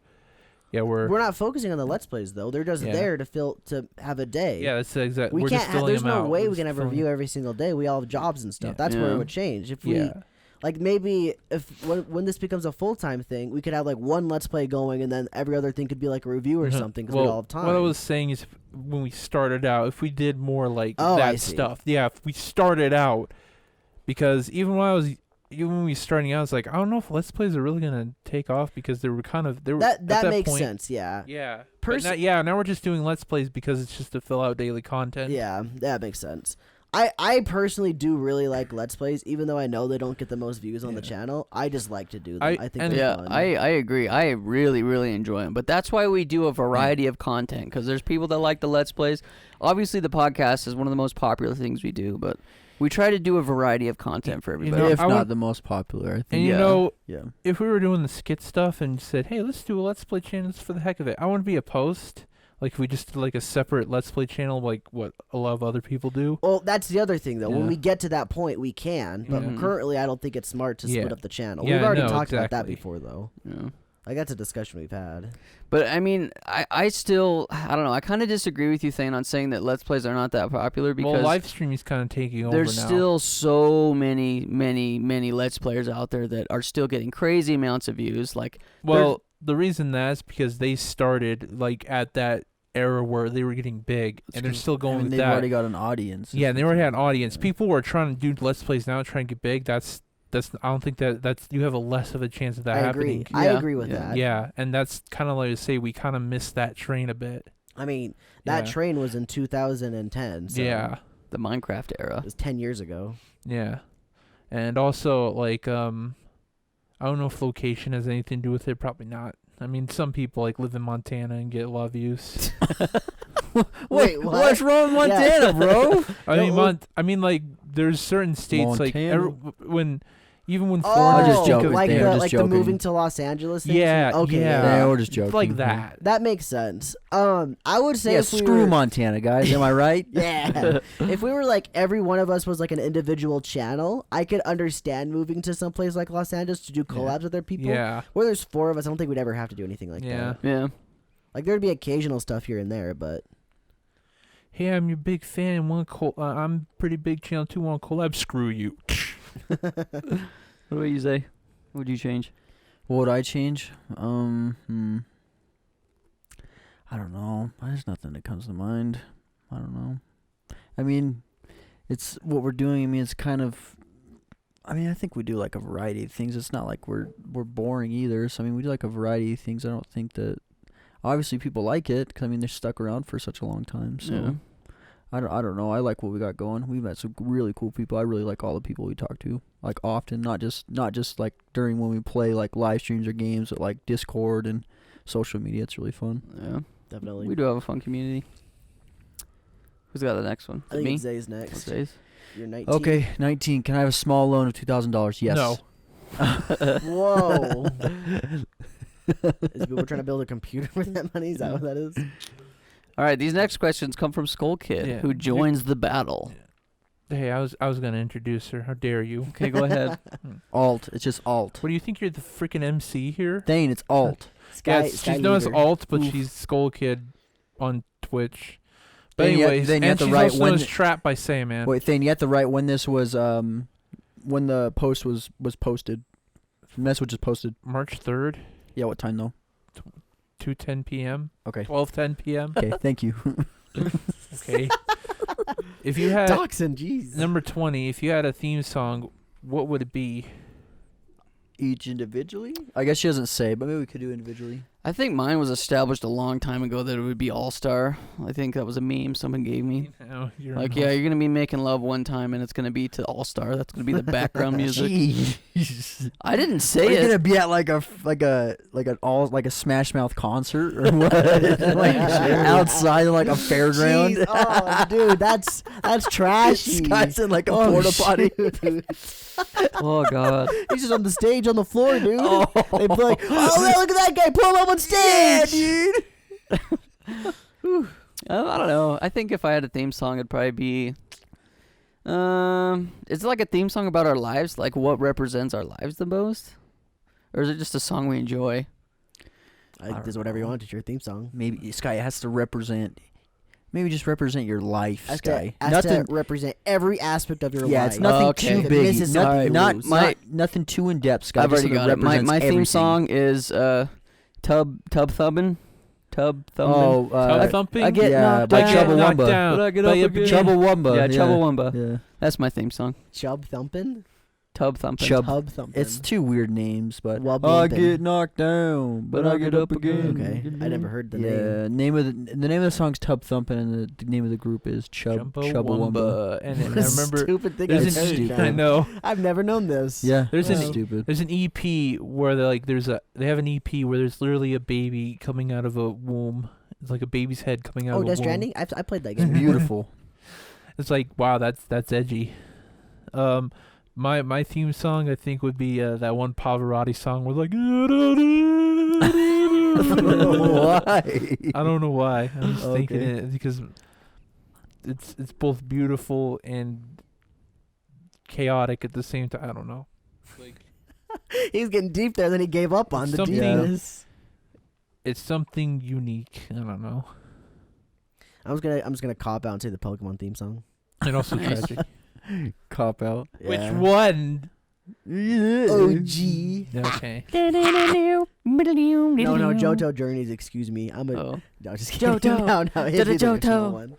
We're not focusing on the Let's Plays though. They're just Yeah. there to have a day. yeah, that's exactly. We We're can't. just filling There's them no out. way We're we can just have a filling- review every single day. We all have jobs and stuff. Yeah. That's where Yeah. it would change. If we Yeah, like maybe if when this becomes a full time thing, we could have like one Let's Play going, and then every other thing could be like a review or Mhm. something because well, we all have time. what I was saying is, when we started out, if we did more like Oh, I that see. stuff, yeah, if we started out, because even when we were starting out, I was like, I don't know if Let's Plays are really gonna take off because they were at that makes point, sense. Yeah. Yeah, Pers- now we're just doing Let's Plays because it's just to fill out daily content. Yeah, that makes sense. I personally do really like Let's Plays, even though I know they don't get the most views on the Yeah. channel. I just like to do them. I- I think and- they're Yeah, fun. I agree. I really, really enjoy them. But that's why we do a variety of content, because there's people that like the Let's Plays. Obviously, the podcast is one of the most popular things we do, but we try to do a variety of content for everybody. know, if I not would- the most popular, I think. And you Yeah. know, Yeah. if we were doing the skit stuff and said, hey, let's do a Let's Play channel just for the heck of it, I want to be a post. Like, if we just did like a separate Let's Play channel, like what a lot of other people do. Well, that's the other thing, though. When Yeah. we get to that point, we can. But Mhm. currently, I don't think it's smart to split Yeah. up the channel. Yeah, We've already no, talked about that exactly. before, though. Yeah. Like, that's a discussion we've had. But I mean, I still, I don't know. I kind of disagree with you, Thane, on saying that Let's Plays are not that popular because Well, live streaming is kind of taking over there's now. still so many Let's Players out there that are still getting crazy amounts of views. Like, Well, the reason that's because they started like at that era where they were getting big, and they're still going with they've that. already got an audience. Yeah, and they already had an audience. People were trying to do Let's Plays now, trying to get big. That's. I don't think that's you have a less of a chance of that I happening. agree. I Yeah. agree with Yeah. that. Yeah, and that's kind of like to say we kind of missed that train a bit. I mean, that Yeah. train was in 2010. So Yeah, the Minecraft era. It was 10 years ago. yeah, and also like I don't know if location has anything to do with it. Probably not. I mean, some people like live in Montana and get a lot of views. Wait, what? What's wrong with Yeah. Montana, bro? I mean, like there's certain states like Montana. when Even when Oh, foreigners just joking. like They were just the joking. moving to Los Angeles thing? Yeah, Okay. yeah. They were just joking. like that. That makes sense. I would say Yeah, if we screw were, Montana, guys. Am I right? Yeah. If we were like every one of us was like an individual channel, I could understand moving to some place like Los Angeles to do collabs with other people. Yeah. Where there's 4 of us, I don't think we'd ever have to do anything like Yeah. that. Yeah. Like there'd be occasional stuff here and there, but Hey, I'm your big fan. I'm pretty big channel too. Want to collab? Screw you. What would you say? What would you change? What would I change? I don't know. There's nothing that comes to mind. I don't know. I mean, it's what we're doing. I mean, it's kind of. I mean, I think we do like a variety of things. It's not like we're boring either. So I mean, we do like a variety of things. I don't think that. Obviously, people like it because I mean they're stuck around for such a long time. So. Yeah. I don't know. I like what we got going. We've met some really cool people. I really like all the people we talk to, like often, not just like during when we play like live streams or games, but like Discord and social media. It's really fun. Yeah. definitely. We do have a fun community. Who's got the next one? I think Me? Zay's next. What's Zay's? You're 19. Okay, 19. Can I have a small loan of $2,000? Yes. No. Whoa. Is people trying to build a computer with that money? Is that what that is? All right, these next questions come from Skull Kid, Yeah. who joins the battle. Hey, I was gonna introduce her. How dare you? Okay, go ahead. Alt. It's just alt. What do you think? You're the freaking MC here? Thane, it's alt. Sky, She's known as Leader. Alt, but Oof. she's Skull Kid on Twitch. But Then you- anyways, then you have and to she's write also known when as Trap by Sayman. Wait, Thane, you have to write when this was when the post was posted. Message was posted. March 3rd, Yeah, what time though? 2:10 p.m. Okay. 12:10 p.m. Okay, thank you. Okay. If you had Dachshund, jeez. number 20, if you had a theme song, what would it be? Each individually? I guess she doesn't say, but maybe we could do individually. I think mine was established a long time ago that it would be All Star. I think that was a meme someone gave me. No, you're Like, an yeah, you're gonna be making love one time, and it's gonna be to All Star. That's gonna be the background music. Jeez. I didn't Are say you it. gonna be at like a Smash Mouth concert or what? Like outside of like a fairground? Jeez, oh, dude, that's trashy. This guy's in like a Oh, porta potty. shoot. Oh God. He's just on the stage on the floor, dude. Oh. They'd be like, oh, yeah, look at that guy. Pull him up on stage. dude. I don't know. I think if I had a theme song, it'd probably be. Is it like a theme song about our lives? Like what represents our lives the most, or is it just a song we enjoy? Does whatever you want. It's your theme song. Maybe Sky has to represent. Maybe just represent your life, Has Sky. to Nothing. represent every aspect of your Yeah, life. it's nothing Okay. too If it big. misses Nothing, something, you not lose. nothing too in depth, Sky. I've just already so got it. My represents theme everything. song is Tub Thumpin'. Tub Thumpin'. Oh, Tub thumping? I get yeah, knocked by down. Chubbawamba. But I get By up a again. Chubbawamba. Yeah, Chubbawamba. Yeah. That's my theme song. Chub thumping? Tub Thumpin'. Chub. Hub thumping. It's two weird names, but Wub I thumping. get knocked down, but I get up again. Okay, I never heard the name. Yeah, the name of the song's Tub Thumpin', and the name of the group is Chubbawamba. Chumbawamba. And then I What a remember stupid thing there's I've It's heard, stupid. John. I know. I've never known this. Yeah, There's it's an- stupid. There's an EP where they have an EP where there's literally a baby coming out of a womb. It's like a baby's head coming out Oh, of a Death womb. Stranding? I played that It's game. beautiful. It's like, wow, that's edgy. My theme song I think would be that one Pavarotti song where like Why? I don't know why. I'm just thinking Okay. it because it's both beautiful and chaotic at the same time. I don't know. He's getting deep there, then he gave up on the Something- deepness. It's something unique. I don't know. I'm just gonna cop out and say the Pokemon theme song. And also Nice. tragic. Cop out. Which Yeah. one? OG. Okay. No, Johto Journeys. Excuse me. I'm a. Oh. No, just kidding. Johto. No, it's the original Johto. one.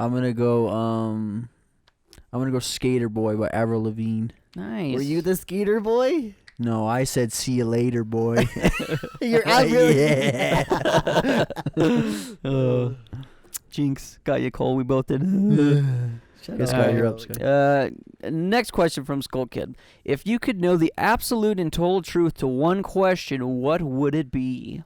I'm gonna go Skater Boy by Avril Lavigne. Nice. Were you the Skeeter boy? No, I said see you later, boy. You're Avril. Yeah. Jinx. Got you, Cole. We both did. Shut Guess up. Scott, you're up, Scott. Next question from Skull Kid. If you could know the absolute and total truth to one question, what would it be?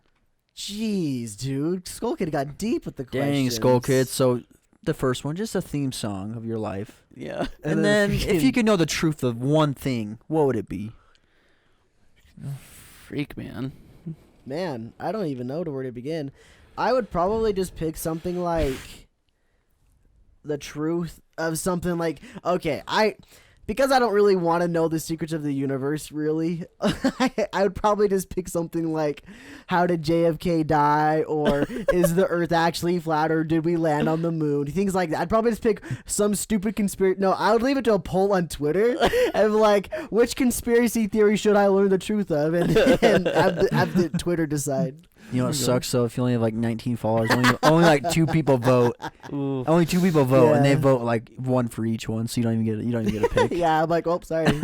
Jeez, dude. Skull Kid got deep with the questions. Dang, Skull Kid. So the first one, just a theme song of your life. Yeah. And then if you could know the truth of one thing, what would it be? Freak, man. Man, I don't even know where to begin. I would probably just pick something like the truth of something like, okay, because I don't really want to know the secrets of the universe, really, I would probably just pick something like, how did JFK die, or is the Earth actually flat, or did we land on the moon? Things like that. I'd probably just pick some stupid conspiracy. No, I would leave it to a poll on Twitter of like, which conspiracy theory should I learn the truth of, and have the Twitter decide. You know what sucks though? If you only have like 19 followers, only like 2 people vote. Only 2 people vote, and they vote like 1 for each one, so you don't even get a pick. Yeah, I'm like, oh, sorry.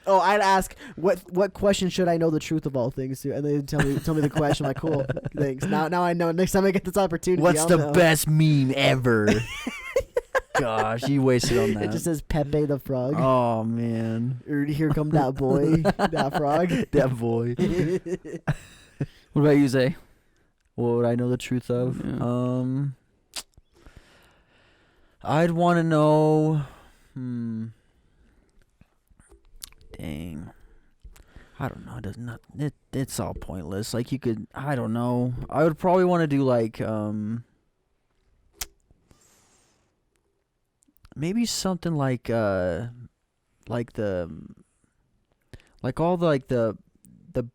Oh, I'd ask what question should I know the truth of all things to, and they tell me the question. I'm like, cool, thanks. Now I know. Next time I get this opportunity, What's I'll the know. best meme ever? Gosh, you wasted on that. It just says Pepe the Frog. Oh man, Here come that boy, that frog, that boy. What about you, Zay? What would I know the truth of? Yeah. I'd want to know. Dang. I don't know. It does not. It's all pointless. Like you could. I don't know. I would probably want to do like maybe something like all the.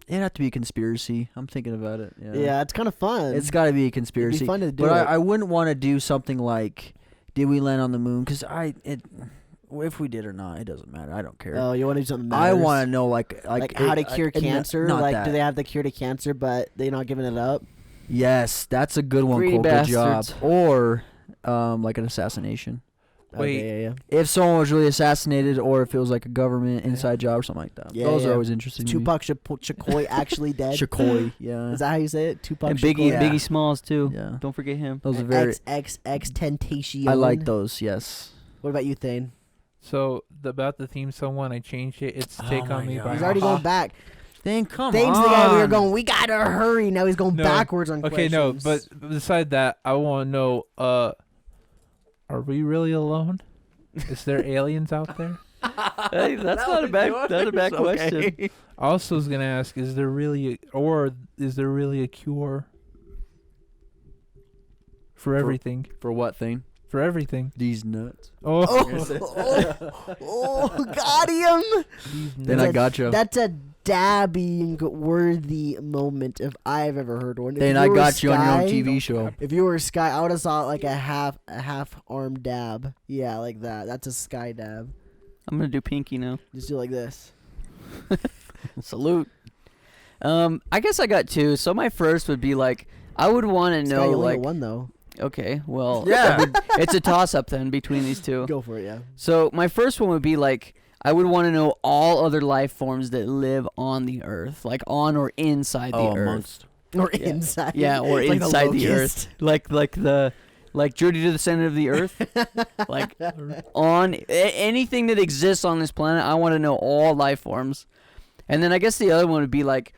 It'd have to be a conspiracy. I'm thinking about it. Yeah, it's kind of fun. It's got to be a conspiracy. It'd be fun to do but it. I wouldn't want to do something like, did we land on the moon? Because if we did or not, it doesn't matter. I don't care. Oh, you want to do something? I Matters? want to know like how to cure cancer. Not like, that. do they have the cure to cancer, but they're not giving it up? Yes, that's a good one. Greedy Cole. Good job. bastards. Or like an assassination. Wait. Okay, yeah. If someone was really assassinated, or if it was like a government inside job or something like that. Yeah, Those yeah. are always interesting. to me. Tupac Shakur actually dead. Shakur, yeah. Is that how you say it? Tupac And Biggie, Shakur? Biggie Smalls too. Yeah. Don't forget him. Those are very. XXX Temptation. I like those. Yes. What about you, Thane? So about the theme song one, I changed it. It's "Take Oh on my Me" God. by He's already going back. Then come Thane's on. the guy we were going, we gotta hurry. Now he's going No. backwards on Okay, questions. no, but beside that, I want to know: are we really alone? Is there aliens out there? Hey, that's not a bad question. I also was gonna ask: is there really a cure for everything? For what thing? For everything. These nuts. Oh, Oh, got him. Then I got you. That's a dabbing worthy moment if I've ever heard one. If Then you I were got you on your own Sky- TV show. If you were Sky, I would have saw like a half arm dab. Yeah, like that. That's a Sky dab. I'm gonna do pinky now. Just do like this. Salute. I guess I got 2. So my first would be like, I would want to Sky, know you only like, got one though. okay, well, Yeah. it's a toss up then between these 2. Go for it, yeah. So my first one would be like, I would want to know all other life forms that live on the earth, like on or inside the earth. amongst. Or Yeah. inside. Yeah, or Like the inside the locust. earth, like Journey to the Center of the Earth, like on anything that exists on this planet. I want to know all life forms, and then I guess the other one would be like,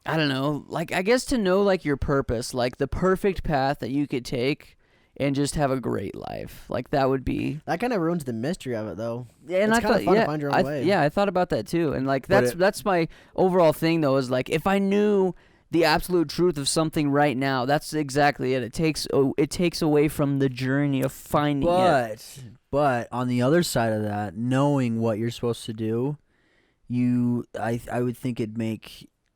I don't know, like I guess to know like your purpose, like the perfect path that you could take and just have a great life. Like that would be. That kind of ruins the mystery of it, though. Yeah, and It's I kinda thought, fun to yeah, find your own way. yeah, I thought about that too, and like But that's my overall thing though. Is like if I knew the absolute truth of something right now, that's exactly it. It takes away from the journey of finding it. But on the other side of that, knowing what you're supposed to do, I would think it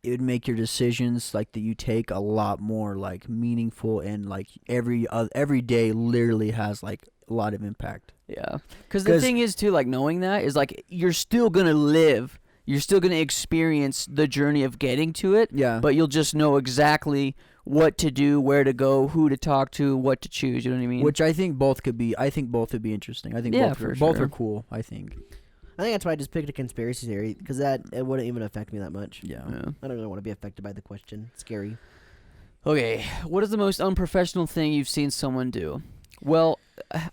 would make your decisions like that you take a lot more like meaningful, and like every day literally has like a lot of impact. Yeah, because the thing is too, like knowing that is like you're still gonna live. You're still going to experience the journey of getting to it, Yeah. but you'll just know exactly what to do, where to go, who to talk to, what to choose. You know what I mean? Which I think both would be interesting. I think Yeah, both for are sure. cool, I think. I think that's why I just picked a conspiracy theory, because it wouldn't even affect me that much. Yeah. Yeah. I don't really want to be affected by the question. It's scary. Okay, what is the most unprofessional thing you've seen someone do? Well,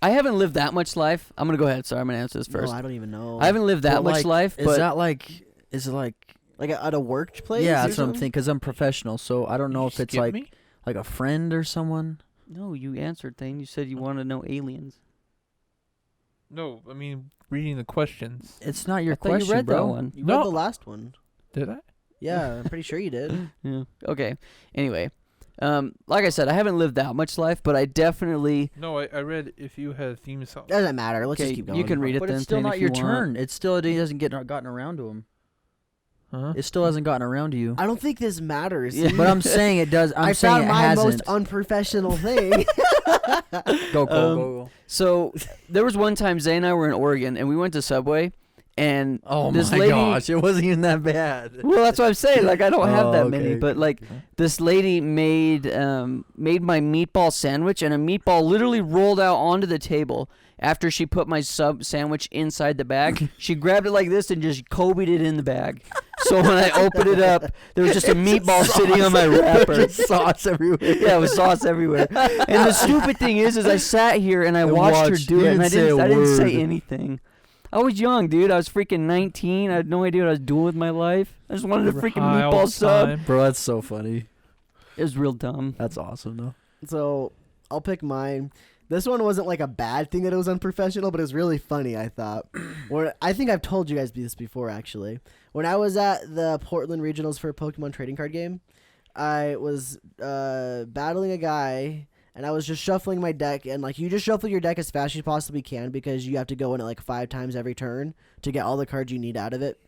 I haven't lived that much life. I'm going to go ahead. Sorry, I'm going to answer this first. No, I don't even know. I haven't lived that But, much like, life, Is but it like like at a workplace? yeah, or that's what I'm something? thinking, because I'm professional, so I don't know if it's Skip like me? a friend or someone. No, you answered thing. You said you want to know aliens. No, I mean reading the questions. It's not your I thought question, you read bro. that one. You No. read the last one. Did I? Yeah, I'm pretty sure you did. Yeah. Okay. Anyway, like I said, I haven't lived that much life, but I definitely. No, I read if you had a theme song. Doesn't matter. Let's just Okay, keep going. you can read it But then. it's still Thane, not if your you want. turn. It still hasn't gotten around to him. Huh? It still hasn't gotten around to you. I don't think this matters. Yeah. But I'm saying it does. I'm I saying found it my hasn't. most unprofessional thing. Go. So there was one time Zay and I were in Oregon, and we went to Subway, and Oh this my lady. gosh, it wasn't even that bad. Well, that's what I'm saying. Like, I don't have Oh, that many, okay. but like this lady made my meatball sandwich, and a meatball literally rolled out onto the table after she put my sub sandwich inside the bag. She grabbed it like this and just Kobe'd it in the bag. So when I opened it up, there was just a meatball sitting on my wrapper. Sauce everywhere. Yeah, it was sauce everywhere. And the stupid thing is I sat here and I watched her do it, and I didn't say anything. I was young, dude. I was freaking 19. I had no idea what I was doing with my life. I just wanted a freaking High all meatball the sub. time. Bro, that's so funny. It was real dumb. That's awesome, though. So I'll pick mine. This one wasn't like a bad thing that it was unprofessional, but it was really funny, I thought. I think I've told you guys this before, actually. When I was at the Portland Regionals for a Pokemon trading card game, I was battling a guy, and I was just shuffling my deck. And like, you just shuffle your deck as fast as you possibly can because you have to go in it like 5 times every turn to get all the cards you need out of it.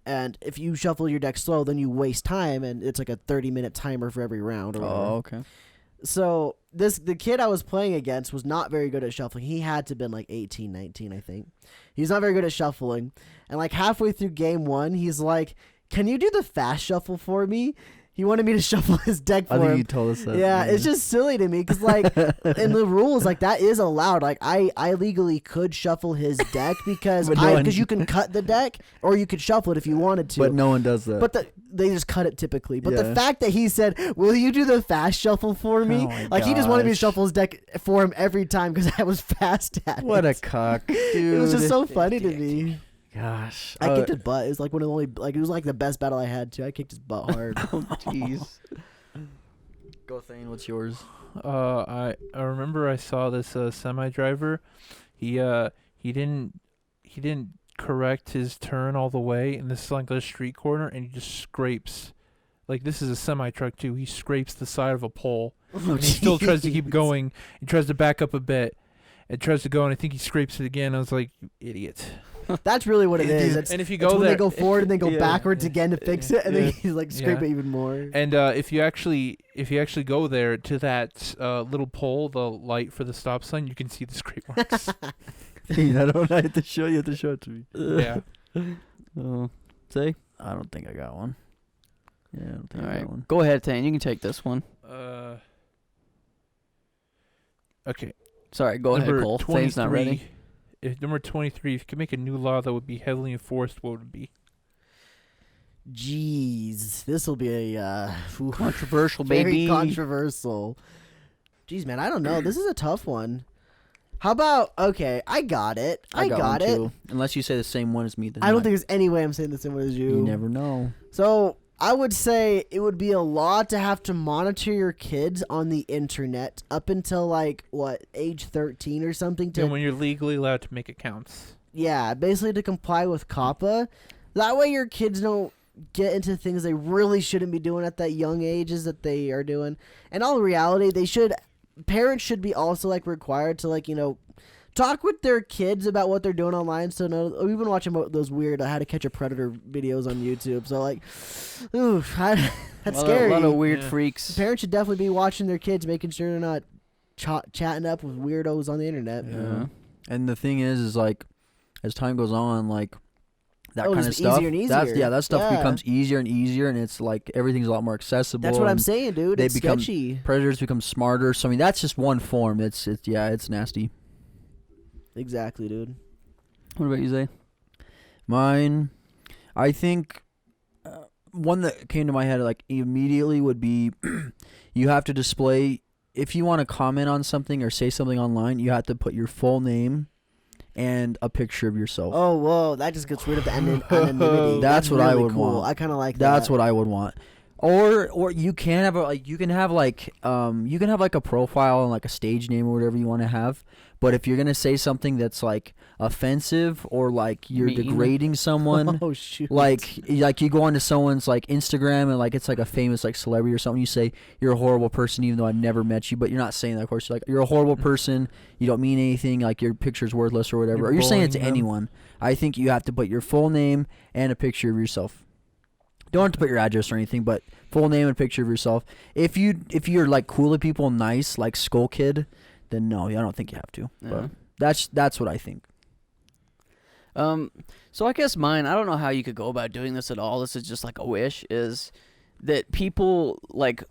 And if you shuffle your deck slow, then you waste time, and it's like a 30-minute timer for every round. Or whatever. Oh, okay. So the kid I was playing against was not very good at shuffling. He had to have been like 18, 19, I think. He's not very good at shuffling. And like halfway through game 1, he's like, "Can you do the fast shuffle for me?" He wanted me to shuffle his deck for I think him. you told us that. Yeah, it's just silly to me because, like, in the rules, like, that is allowed. Like, I legally could shuffle his deck because But no one- you can cut the deck or you could shuffle it if you wanted to. But no one does that. But they just cut it typically. But the Yeah. fact that he said, "Will you do the fast shuffle for me?" Oh my Like, he just wanted me to gosh. shuffle his deck for him every time because I was fast at What a it. cock, dude. It was just so funny to me. Gosh. I kicked his butt. It was like one of the only, like, it was like the best battle I had too. I kicked his butt hard. Oh, jeez. Go, Thane. What's yours? I remember I saw this semi driver. He didn't correct his turn all the way, and this is like a street corner, and he just scrapes. Like, this is a semi truck too. He scrapes the side of a pole, and he still tries to keep going. He tries to back up a bit. It tries to go, and I think he scrapes it again. I was like, "You idiot!" That's really what it is. It's, And if you it's go when there, they go forward and then go yeah, backwards again to fix it, and yeah, then he's like scrape yeah. it even more. and if you actually go there to that little pole, the light for the stop sign, you can see the scrape marks. Thane, I have to show you. You have to show it to me. Yeah. Say? I don't think I got one. Yeah, I don't think All I right. got one. Go ahead, Tane. You can take this one. Okay. Sorry, go ahead, Cole. Thane's not ready. If number 23, if you could make a new law that would be heavily enforced, what would it be? Jeez, this will be a Controversial, very baby. controversial. Jeez, man, I don't know. This is a tough one. How about, okay, I got it. I got one it. too. Unless you say the same one as me, then I don't think there's any way I'm saying the same way as you. you never know. So I would say it would be a law to have to monitor your kids on the internet up until like what, age 13 or something. And when you're legally allowed to make accounts. Yeah, basically to comply with COPPA. That way your kids don't get into things they really shouldn't be doing at that young ages that they are doing. And all reality, parents should be also like required to like, talk with their kids about what they're doing online. So we've been watching those weird How to Catch a Predator videos on YouTube. So like, ooh, that's scary. A lot of weird Yeah. freaks. Parents should definitely be watching their kids, making sure they're not chatting up with weirdos on the internet. Yeah. And the thing is like, as time goes on, like that kind it's of stuff. easier and easier. That stuff Yeah. becomes easier and easier, and it's like everything's a lot more accessible. That's what I'm and saying, dude. they It's become- sketchy. Predators become smarter. So I mean, that's just one form. It's nasty. Exactly, dude. What about you, Zay? Mine, I think, one that came to my head like immediately would be, you have to display, if you want to comment on something or say something online, you have to put your full name and a picture of yourself. Oh, whoa. That just gets rid of the anonymity. That's what I really would cool. want. I kind of like that. That's what I would want. Or you can have a profile and like a stage name or whatever you want to have. But if you're gonna say something that's like offensive or like you're Mean. degrading someone, Oh shoot. like you go onto someone's like Instagram and like it's like a famous like celebrity or something, you say you're a horrible person even though I've never met you, but you're not saying that, of course. You're like, you're a horrible person, you don't mean anything, like your picture's worthless or whatever. You're Or you're saying it to bullying them. anyone. I think you have to put your full name and a picture of yourself. Don't have to put your address or anything, but full name and picture of yourself. If you're like cool to people, nice, like Skull Kid, then no, I don't think you have to. Yeah. But that's what I think. So I guess mine, I don't know how you could go about doing this at all. This is just like a wish, is that people like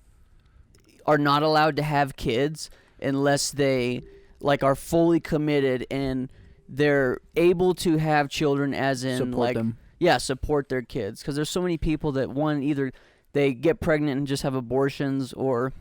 are not allowed to have kids unless they like are fully committed and they're able to have children, as in Support like them. yeah, support their kids. Because there's so many people that either they get pregnant and just have abortions, or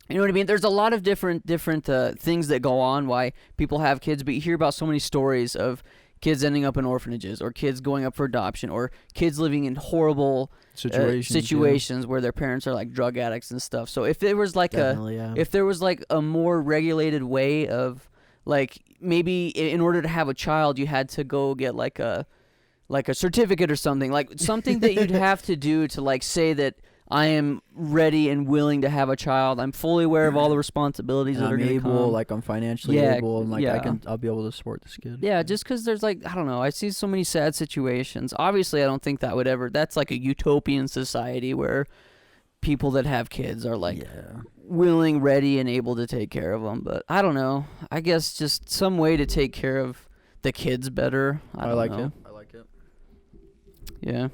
you know what I mean. There's a lot of different things that go on why people have kids, but you hear about so many stories of kids ending up in orphanages, or kids going up for adoption, or kids living in horrible situations where their parents are like drug addicts and stuff. So if there was like Definitely, yeah. if there was like a more regulated way of like maybe in order to have a child you had to go get like a certificate or something, like something that you'd have to do to like say that I am ready and willing to have a child. I'm fully aware of all the responsibilities And that are I'm going to able, come. like I'm financially Yeah, able, and like yeah. I'll be able to support this kid. Yeah, just because there's like, I don't know, I see so many sad situations. Obviously, I don't think that would ever, that's like a utopian society where people that have kids are like willing, ready, and able to take care of them. But I don't know. I guess just some way to take care of the kids better. I don't know. I like it. Yeah.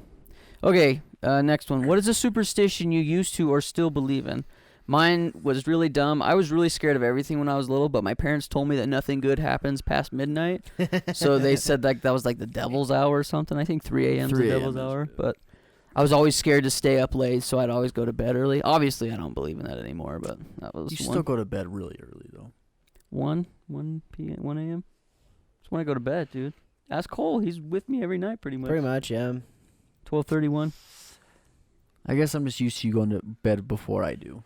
Okay, next one. What is a superstition you used to or still believe in? Mine was really dumb. I was really scared of everything when I was little, but my parents told me that nothing good happens past midnight. So they said like that was like the devil's hour or something. I think 3 a.m. is the 3 a.m. devil's hour. But I was always scared to stay up late, so I'd always go to bed early. Obviously, I don't believe in that anymore, but that was You one. still go to bed really early though. 1 p.m. 1 a.m. Just when I go to bed, dude. Ask Cole. He's with me every night pretty much. Pretty much, yeah. 12:31. I guess I'm just used to you going to bed before I do.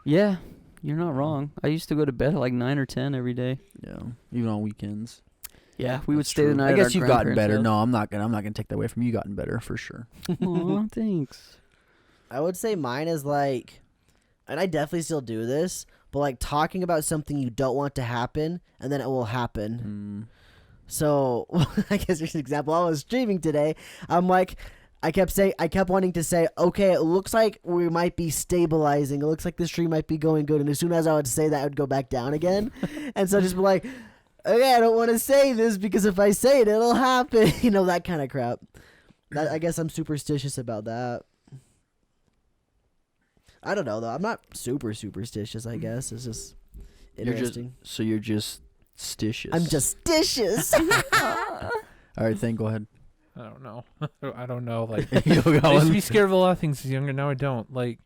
Yeah, you're not wrong. I used to go to bed at like 9 or 10 every day. Yeah, even on weekends. Yeah, we would That's stay the true. night. I at guess our you've gotten better. grandparents' No, I'm not gonna take that away from you. You've gotten better for sure. house. Aw, thanks. I would say mine is like, and I definitely still do this, but like talking about something you don't want to happen, and then it will happen. So I guess here's an example. I was streaming today. I'm like, I kept wanting to say, okay, it looks like we might be stabilizing. It looks like the stream might be going good. And as soon as I would say that, I would go back down again. And so just be like, okay, I don't want to say this because if I say it, it'll happen. You know, that kind of crap. I guess I'm superstitious about that. I don't know, though. I'm not super superstitious, I guess. It's just interesting. You're just stitious. I'm just stitious. All right, then go ahead. I don't know. I don't know. Like You go I used to on. be scared of a lot of things as younger. Now I don't. Like,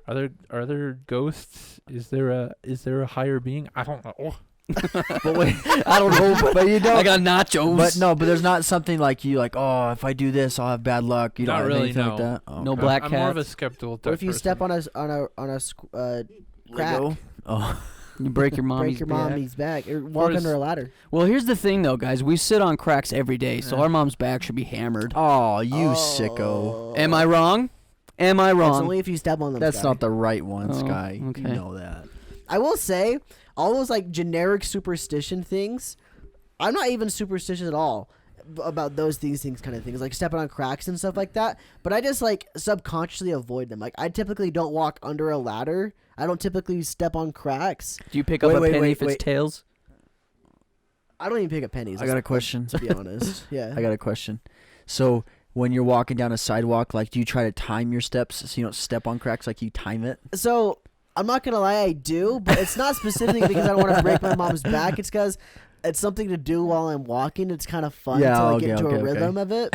are there ghosts? Is there a higher being? I don't know. But wait, I don't know. But you don't. I got nachos. But there's not something like you like. Oh, if I do this, I'll have bad luck. You Not don't have really, anything no. like that. Oh, No okay. black I'm more of a cats. skeptical type What if you person. step on a crack, Lego? Oh, You break your mommy's break your back. mommy's back, or walk as- under a ladder? Well, here's the thing, though, guys. We sit on cracks every day, so Yeah. our mom's back should be hammered. oh, you sicko. Am I wrong? Am I That's wrong? only if you step on them. That's Sky. not the right one, Oh, Sky. okay. You know that. I will say, all those like generic superstition things, I'm not even superstitious at all about these things kind of things, like stepping on cracks and stuff like that. But I just like subconsciously avoid them. Like I typically don't walk under a ladder. I don't typically step on cracks. Do you pick up a penny if it's wait. tails? I don't even pick up pennies. I got a question. To be honest, yeah. I got a question. So when you're walking down a sidewalk, like, do you try to time your steps so you don't step on cracks? Like, you time it? So I'm not gonna lie, I do, but it's not specifically because I don't want to break my mom's back. It's because it's something to do while I'm walking. It's kind of fun Yeah, to like, okay, get into okay, a okay. rhythm of it.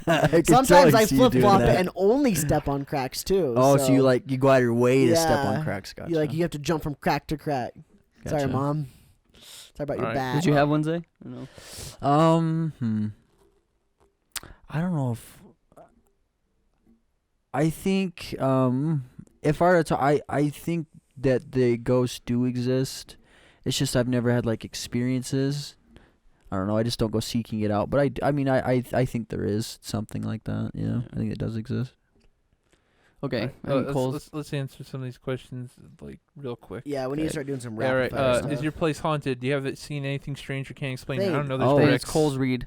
I can Sometimes totally I see you flip doing flop it that. and only step on cracks too. Oh, so you like you go out of your way to step on Yeah. cracks. Gotcha. You have to jump from crack to crack. Sorry, Gotcha. mom. Sorry about your Alright. back. Did you have one, Zay? Or no? I don't know if I think if I were to, I think that the ghosts do exist. It's just I've never had like experiences. I don't know. I just don't go seeking it out. But I think there is something like that. Yeah, I think it does exist. Okay. Let's answer some of these questions like real quick. Yeah, we need to start doing some All rapid right. fire stuff. Is your place haunted? Do you have seen anything strange or can't explain it? I Thing. don't know. There's Oh, bricks. It's Cole's read.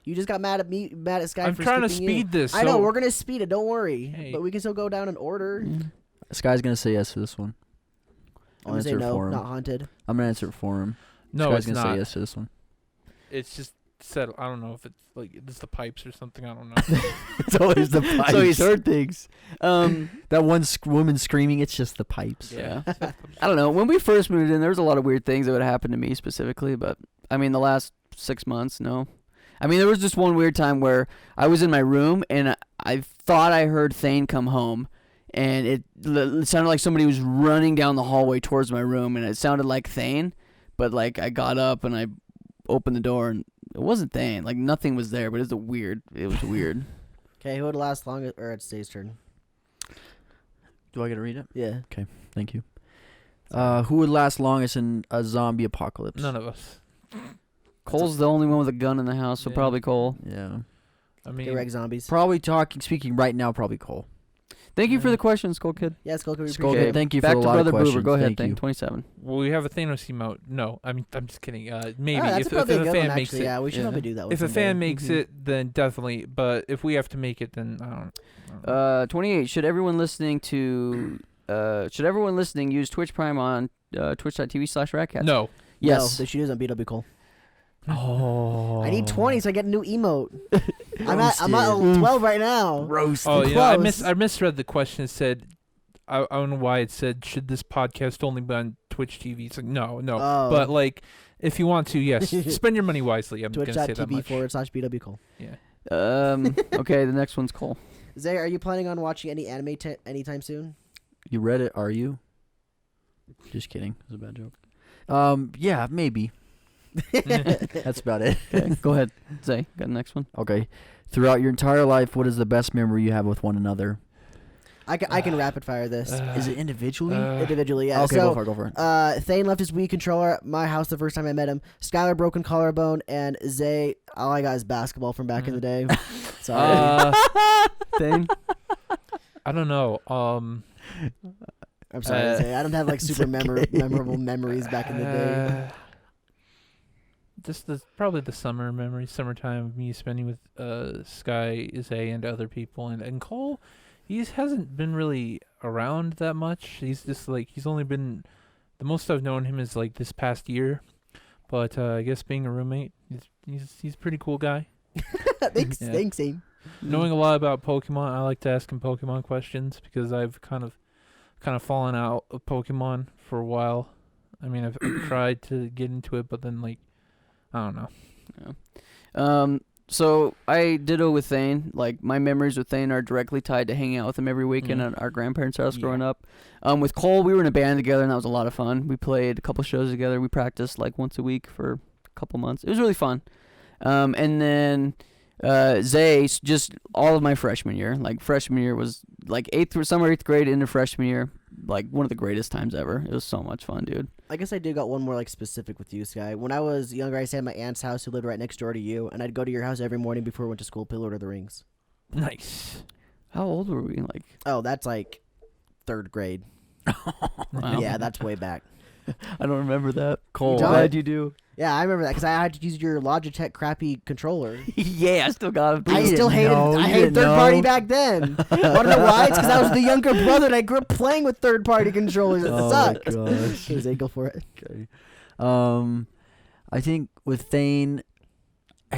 You just got mad at me, mad at Sky I'm for trying to skipping you. speed this. I know, so- we're going to speed it, don't worry. Hey. But we can still go down in order. This guy's gonna say yes to this one. I'm I'll going to say answer it no, for him. not haunted. I'm gonna answer it for him. No, this it's guy's gonna not. say yes to this one. It's just settled. I don't know if it's like it's the pipes or something. I don't know. It's always the pipes. So he's heard things. That one woman screaming. It's just the pipes. Yeah. I don't know. When we first moved in, there was a lot of weird things that would happen to me specifically, but I mean, the last 6 months, no. I mean, there was just one weird time where I was in my room and I thought I heard Thane come home, and it sounded like somebody was running down the hallway towards my room, and it sounded like Thane, but like I got up and I opened the door and it wasn't Thane. Like nothing was there, but it was weird. Okay, who would last longest? Or it's Dave's turn. Do I get to read it? Yeah. Thank you. Who would last longest in a zombie apocalypse? None of us. Cole's the only one with a gun in the house, so Yeah. probably Cole. Yeah. I mean, Direct zombies. Probably speaking right now, probably Cole. Thank you for the question, Skull Kid. Yeah, Skull, we Skull appreciate Kid, it. thank you Back for a to lot Brother of questions. Boober. Go ahead, Thank thing. you. 27. well, we have a Thanos emote. No, I'm just kidding. Maybe Oh, that's if probably a a good fan one, makes actually. it. Yeah, we should Yeah. probably do that one If a someday. fan makes it, then definitely. But if we have to make it, then I don't know. 28. Should everyone listening use Twitch Prime on twitch.tv/RadKatz? No. Yes. No, they should use on BW Cole. Oh. I need 20 so I get a new emote. I'm at Roasted. 12 right now. Roasted. Oh yeah, Close. I misread the question. It said, I don't know why it said, should this podcast only be on Twitch TV? It's like no. Oh. But like, if you want to, yes, spend your money wisely. I'm gonna say that much. Twitch.tv/BW Cole. Okay, the next one's Cole. Zay, are you planning on watching any anime anytime soon? You read it, are you? Just kidding. It was a bad joke. Yeah, maybe. That's about it. Okay, go ahead. Zay, got the next one. Okay. Throughout your entire life, what is the best memory you have with one another? I can rapid fire this. Is it individually? Individually, yeah. Okay, so, go for it. Thane left his Wii controller at my house the first time I met him. Skylar broken collarbone, and Zay, all I got is basketball from back in the day. Sorry. Thing. I don't know. I'm sorry, Zay. I don't have like super memorable memories back in the day. Just probably the summertime of me spending with Sky, Zay, and other people, and Cole. He hasn't been really around that much. He's just like he's only been the most I've known him is like this past year. But I guess being a roommate, he's a pretty cool guy. Thanks, Yeah. thanks, Zane. Knowing a lot about Pokemon, I like to ask him Pokemon questions because I've kind of fallen out of Pokemon for a while. I mean, I've tried to get into it, but then like I don't know. Yeah. So I ditto with Thane. Like my memories with Thane are directly tied to hanging out with him every weekend at our grandparents' house growing up. With Cole, we were in a band together, and that was a lot of fun. We played a couple shows together. We practiced like once a week for a couple months. It was really fun. And then Zay, just all of my freshman year. Like freshman year was like summer 8th grade into freshman year. Like one of the greatest times ever. It was so much fun, dude. I guess I do got one more like specific with you, Sky. When I was younger, I stayed at my aunt's house who lived right next door to you, and I'd go to your house every morning before I went to school, play Lord of the Rings. Nice. How old were we? Like, Oh, that's like 3rd grade. wow. Yeah, that's way back. I don't remember that. Cole, Glad you do. Yeah, I remember that because I had to use your Logitech crappy controller. Yeah, I still got it. I still hated. I hated third party back then. Want to know why? It's because I was the younger brother and I grew up playing with third party controllers. It sucked. Gosh. Okay, Zay, go for it. Okay. I think with Thane,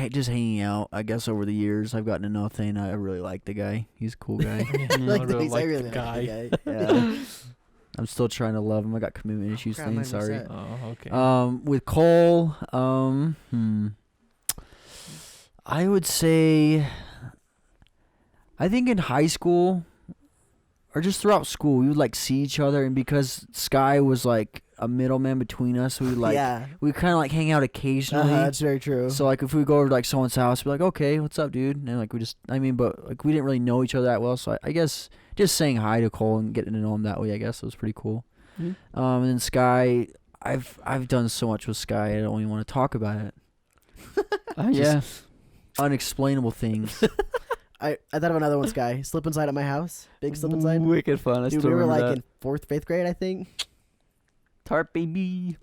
just hanging out. I guess over the years, I've gotten to know Thane. I really like the guy. He's a cool guy. Like I the really I like really the like guy. the guy. Yeah. I'm still trying to love him. I got commitment issues, Crap, Thane. mine Sorry. reset. Oh, okay. With Cole, I would say, I think in high school, or just throughout school, we would like see each other, and because Sky was like a middleman between us. We like yeah. we kind of like hang out occasionally. That's very true. So like if we go over to like someone's house, we're like, okay, what's up, dude? And like we just, but like we didn't really know each other that well. So I guess just saying hi to Cole and getting to know him that way, I guess was pretty cool. Mm-hmm. And then Sky, I've done so much with Sky, I don't even want to talk about it. Yeah. Unexplainable things. I thought of another one, Sky. Slip and slide at my house. Big slip and slide. Wicked fun. I Dude, still we were remember like that. in 4th, 5th grade, I think. Tart baby.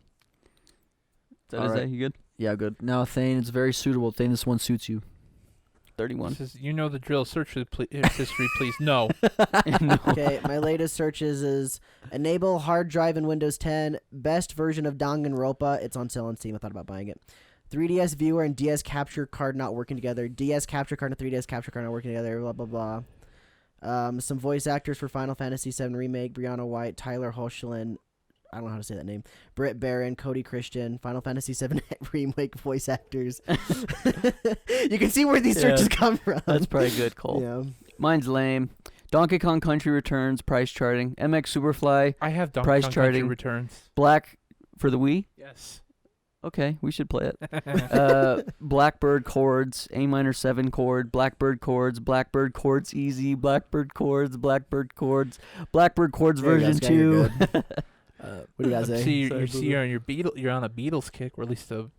Is All right. that you good? Yeah, good. Now, Thane, it's very suitable. Thane, this one suits you. 31. Says, you know the drill. Search history, please. No. No. Okay, my latest searches is enable hard drive in Windows 10, best version of Danganronpa. It's on sale on Steam. I thought about buying it. 3DS viewer and DS capture card not working together. DS capture card and 3DS capture card not working together. Blah blah blah. Some voice actors for Final Fantasy VII Remake: Brianna White, Tyler Hoechlin. I don't know how to say that name. Britt Barron, Cody Christian, Final Fantasy VII Remake voice actors. You can see where these searches come from. That's probably good, Cole. Yeah. Mine's lame. Donkey Kong Country Returns, price charting. MX Superfly, I have Donkey Price Kong charting. Country Returns. Black for the Wii. Yes. Okay, we should play it. Blackbird chords, A minor 7 chord, Blackbird chords easy, Blackbird chords, Blackbird chords There you go, version Sky, you're 2. What do you guys say? See, Sorry, you're on you're on a Beatles kick, or at least a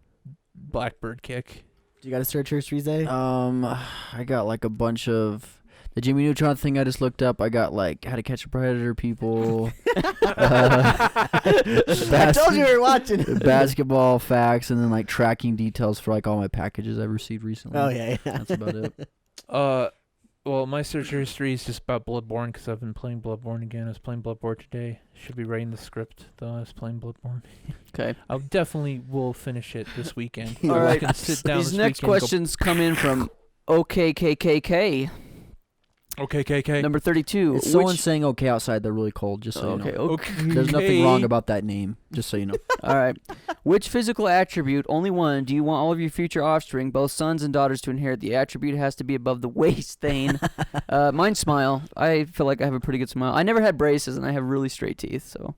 Blackbird kick. Do you got a search history, Zay? I got like a bunch of the Jimmy Neutron thing I just looked up. I got like How to Catch a Predator, people. I told you we were watching. Basketball facts, and then like tracking details for like all my packages I've received recently. Oh yeah, yeah. That's about it. Well, my search history is just about Bloodborne because I've been playing Bloodborne again. I was playing Bloodborne today. Should be writing the script though. I was playing Bloodborne. Okay. I definitely will finish it this weekend. All I right. can sit down These this next weekend and go, questions come in from OKKKK, Okay, KK. number 32. It's someone saying okay outside. They're really cold. Just so Okay, you know. okay. There's nothing wrong about that name. Just so you know. All right. Which physical attribute, only one, do you want all of your future offspring, both sons and daughters, to inherit? The attribute has to be above the waist, Thane. Mine's smile. I feel like I have a pretty good smile. I never had braces, and I have really straight teeth, so.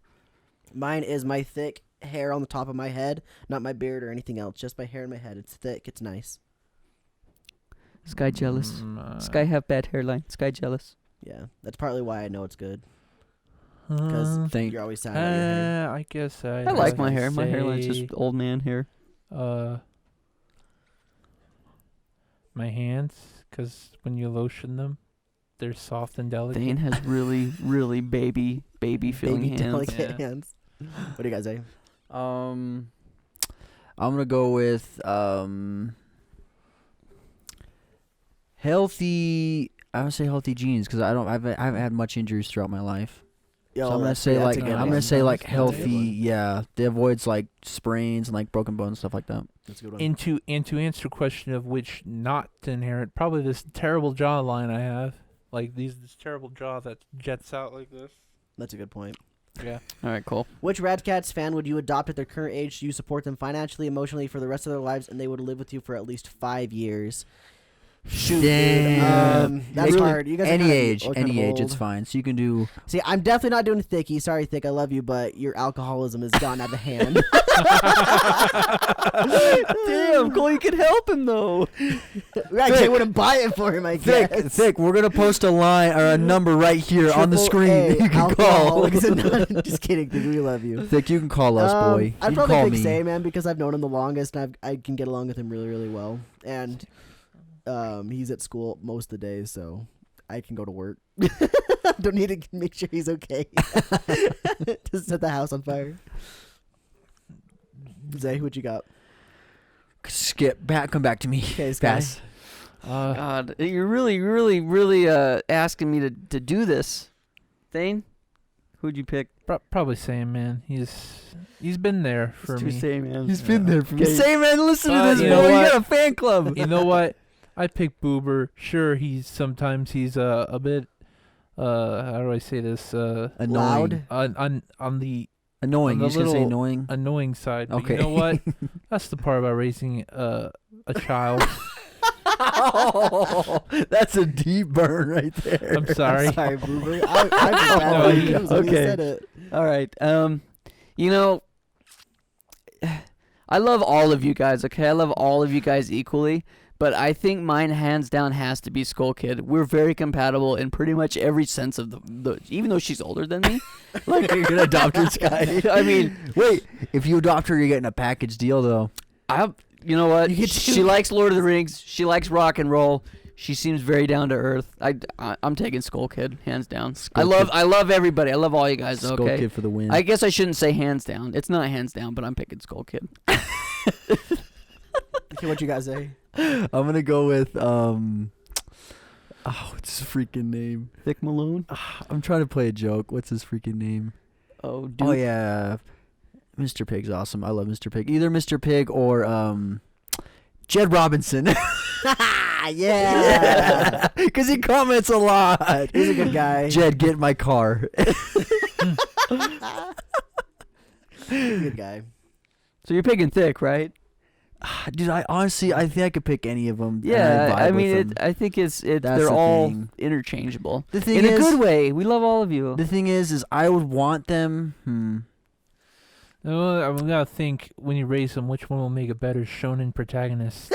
Mine is my thick hair on the top of my head, not my beard or anything else. Just my hair in my head. It's thick. It's nice. Sky jealous. Sky have bad hairline. Sky jealous. Yeah, that's partly why I know it's good. Because Thank. you're always sad about your hair. I guess I like my hair. My hairline's just old man hair. My hands, because when you lotion them, they're soft and delicate. Thane has really, really baby feeling Baby hands. delicate Yeah. hands. What do you guys say? I'm gonna go with healthy. I would say healthy genes because I haven't had much injuries throughout my life. So I'm gonna say like healthy. Yeah, they avoids like sprains and like broken bones, stuff like that. That's a good one. And to answer the question of which not to inherit, probably this terrible jawline I have, like this terrible jaw that jets out like this. That's a good point. Yeah. All right, cool. Which RadKatz fan would you adopt at their current age? Do you support them financially, emotionally for the rest of their lives, and they would live with you for at least 5 years? Shoot, Damn. dude. That's Really, hard. You guys are any kinda- age, or kind of it's old. fine. So you can do. See, I'm definitely not doing Thicky. Sorry, Thick, I love you, but your alcoholism has gone out of hand. Damn, Cole, you can help him though. I wouldn't buy it for him, I guess. Thick. We're gonna post a line or a number right here on the screen that you can call. Alcoholics Anonymous. Just kidding, Thick. We love you. Thick, you can call us, boy. I'd You can probably call pick me. Say, man, because I've known him the longest, and I can get along with him really, really well. And he's at school most of the days, so I can go to work. Don't need to make sure he's okay. Just set the house on fire. Zay, what you got? Skip back. Come back to me. Okay, Sky. Pass. God, you're really, really, really asking me to do this. Thane, who'd you pick? Probably Sam, man. He's been there for me. Say, man. He's been there for me. Okay. Say, man, listen to this, you bro. know You what? got a fan club. You know what? I pick Boober. Sure, sometimes he's a bit how do I say this? Annoying. Loud. On the Annoying. on You're the just gonna say little annoying. annoying side. But Okay. you know what? That's the part about raising a child. Oh, that's a deep burn right there. I'm sorry. Sorry, Boober. I No, just he- okay. okay. Said it. All right. You know, I love all of you guys, okay? I love all of you guys equally, but I think mine hands down has to be Skull Kid. We're very compatible in pretty much every sense of the even though she's older than me. Like you're gonna adopt her, Sky. I mean, wait, if you adopt her, you're getting a package deal though. You know what? You get She likes Lord of the Rings. She likes rock and roll. She seems very down to earth. I'm taking Skull Kid, hands down. I love everybody. I love all you guys. Skull Okay. Kid for the win. I guess I shouldn't say hands down. It's not hands down, but I'm picking Skull Kid. Okay, what you guys say? I'm gonna go with what's his freaking name? Thick Malone. I'm trying to play a joke. What's his freaking name? Oh, dude. Oh yeah, Mr. Pig's awesome. I love Mr. Pig. Either Mr. Pig or Jed Robinson. Yeah. Because he comments a lot. He's a good guy. Jed, get in my car. Good guy. So you're picking Thick, right? Dude, I think I could pick any of them. Yeah, I mean, I think they're the all thing. interchangeable. The thing in is, a good way. We love all of you. The thing is I would want them. No, I'm gonna think when you raise them, which one will make a better shonen protagonist?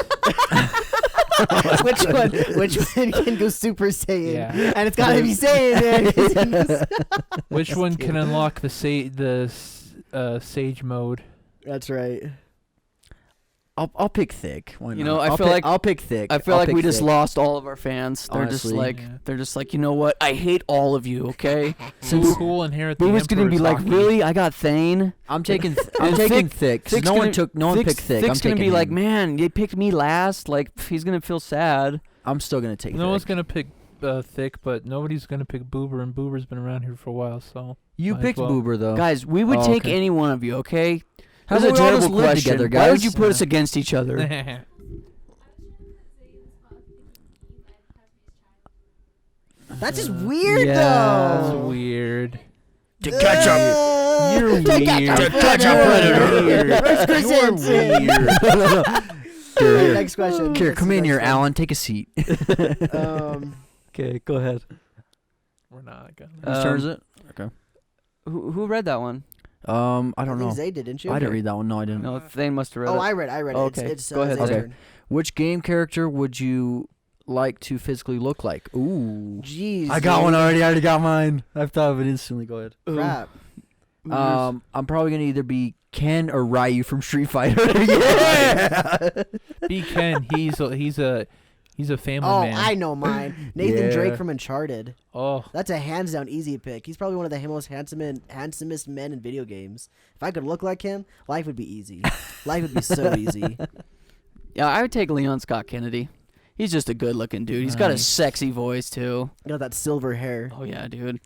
Which one can go Super Saiyan? Yeah. And it's gotta be Saiyan. Which one can unlock the sage mode? That's right. I'll pick Thick. Why You not? know, I feel like I'll pick Thick. I feel I'll like pick we just Thick. lost all of our fans. They're Honestly. just like, you know what? I hate all of you. Okay. Since cool inherit the Boo was gonna be Emperor's like, hockey. really? I got Thane. I'm taking And Thick. 'Cause Thick's no one gonna- picked Thick. Thick's I'm gonna taking be like, him. man, they picked me last. Like, he's gonna feel sad. I'm still gonna take No Thick. one's gonna pick Thick, but nobody's gonna pick Boober, and Boober's been around here for a while, so You might as picked well. Boober though. Guys, we would Oh, take okay. any one of you. Okay. How's That's a we all just terrible live question. together, Why would guys? you put us against each other? That's just weird, Yeah. That's though. weird. To catch up. You're To catch weird. up. To catch a predator. Where's Chris You're Hansen? weird. Next question. Here, Let's come do in next here, one. Alan. Take a seat. Okay, go ahead. We're not gonna. Whose turn is it? Okay. Who read that one? I don't I think know. Zay did, didn't you? I didn't read that one. No, I didn't. No, Thane must have read Oh, it. I read it. Oh, It's, okay. it's, Go ahead, Zay's Zay. turn. Which game character would you like to physically look like? Ooh. Jeez. I got one Zay. already. I already got mine. I've thought of it instantly. Go ahead. Crap. I'm probably gonna either be Ken or Ryu from Street Fighter. Yeah. Be Ken. He's a family Oh, man. I know mine. Nathan Yeah. Drake from Uncharted. Oh, That's a hands down easy pick. He's probably one of the most handsomest men in video games. If I could look like him, life would be easy. Life would be so easy. Yeah, I would take Leon Scott Kennedy. He's just a good-looking dude. He's got a Nice. sexy voice too. You got that silver hair. Oh yeah, dude.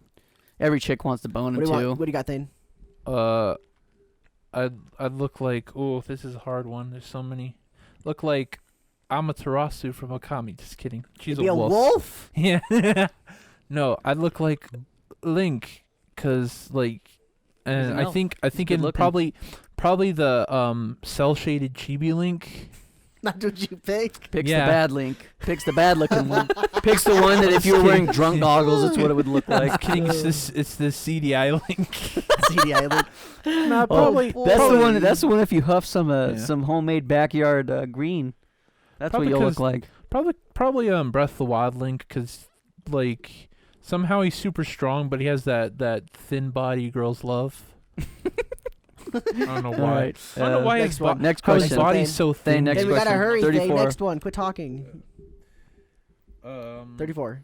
Every chick wants to bone him What do you too. want? What do you got, Thane? I'd look like. Oh, this is a hard one. There's so many. Look like Amaterasu from Okami. Just kidding. She's Be a a wolf. wolf? Yeah. No, I'd look like Link, cause like, and an I elf. think Good in looking. probably the cell shaded chibi Link. Not what you pick. Picks Yeah. the bad Link. Picks the bad-looking one. Picks the one that if you were wearing drunk goggles, that's what it would look Like like. kidding. It's the CDI Link. CDI look. No, probably. That's the one. That's the one. If you huff some Yeah. some homemade backyard green, that's Probably what you'll look 'cause- like. Probably Breath of the Wild Link, cause like somehow he's super strong, but he has that thin body girls love. I don't know why. Alright, I don't know why next his, one. Next how his question. body's so Thane, thin. next Hey, we gotta question. hurry. Thane. 34. Next one. Quit talking. 34.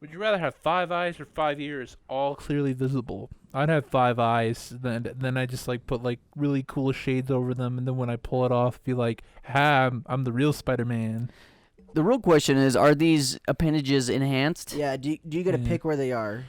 Would you rather have 5 eyes or 5 ears, all clearly visible? I'd have 5 eyes. Then I just like put like really cool shades over them, and then when I pull it off, be like, "Ha, I'm the real Spider-Man." The real question is: are these appendages enhanced? Yeah. Do you get to Yeah. pick where they are?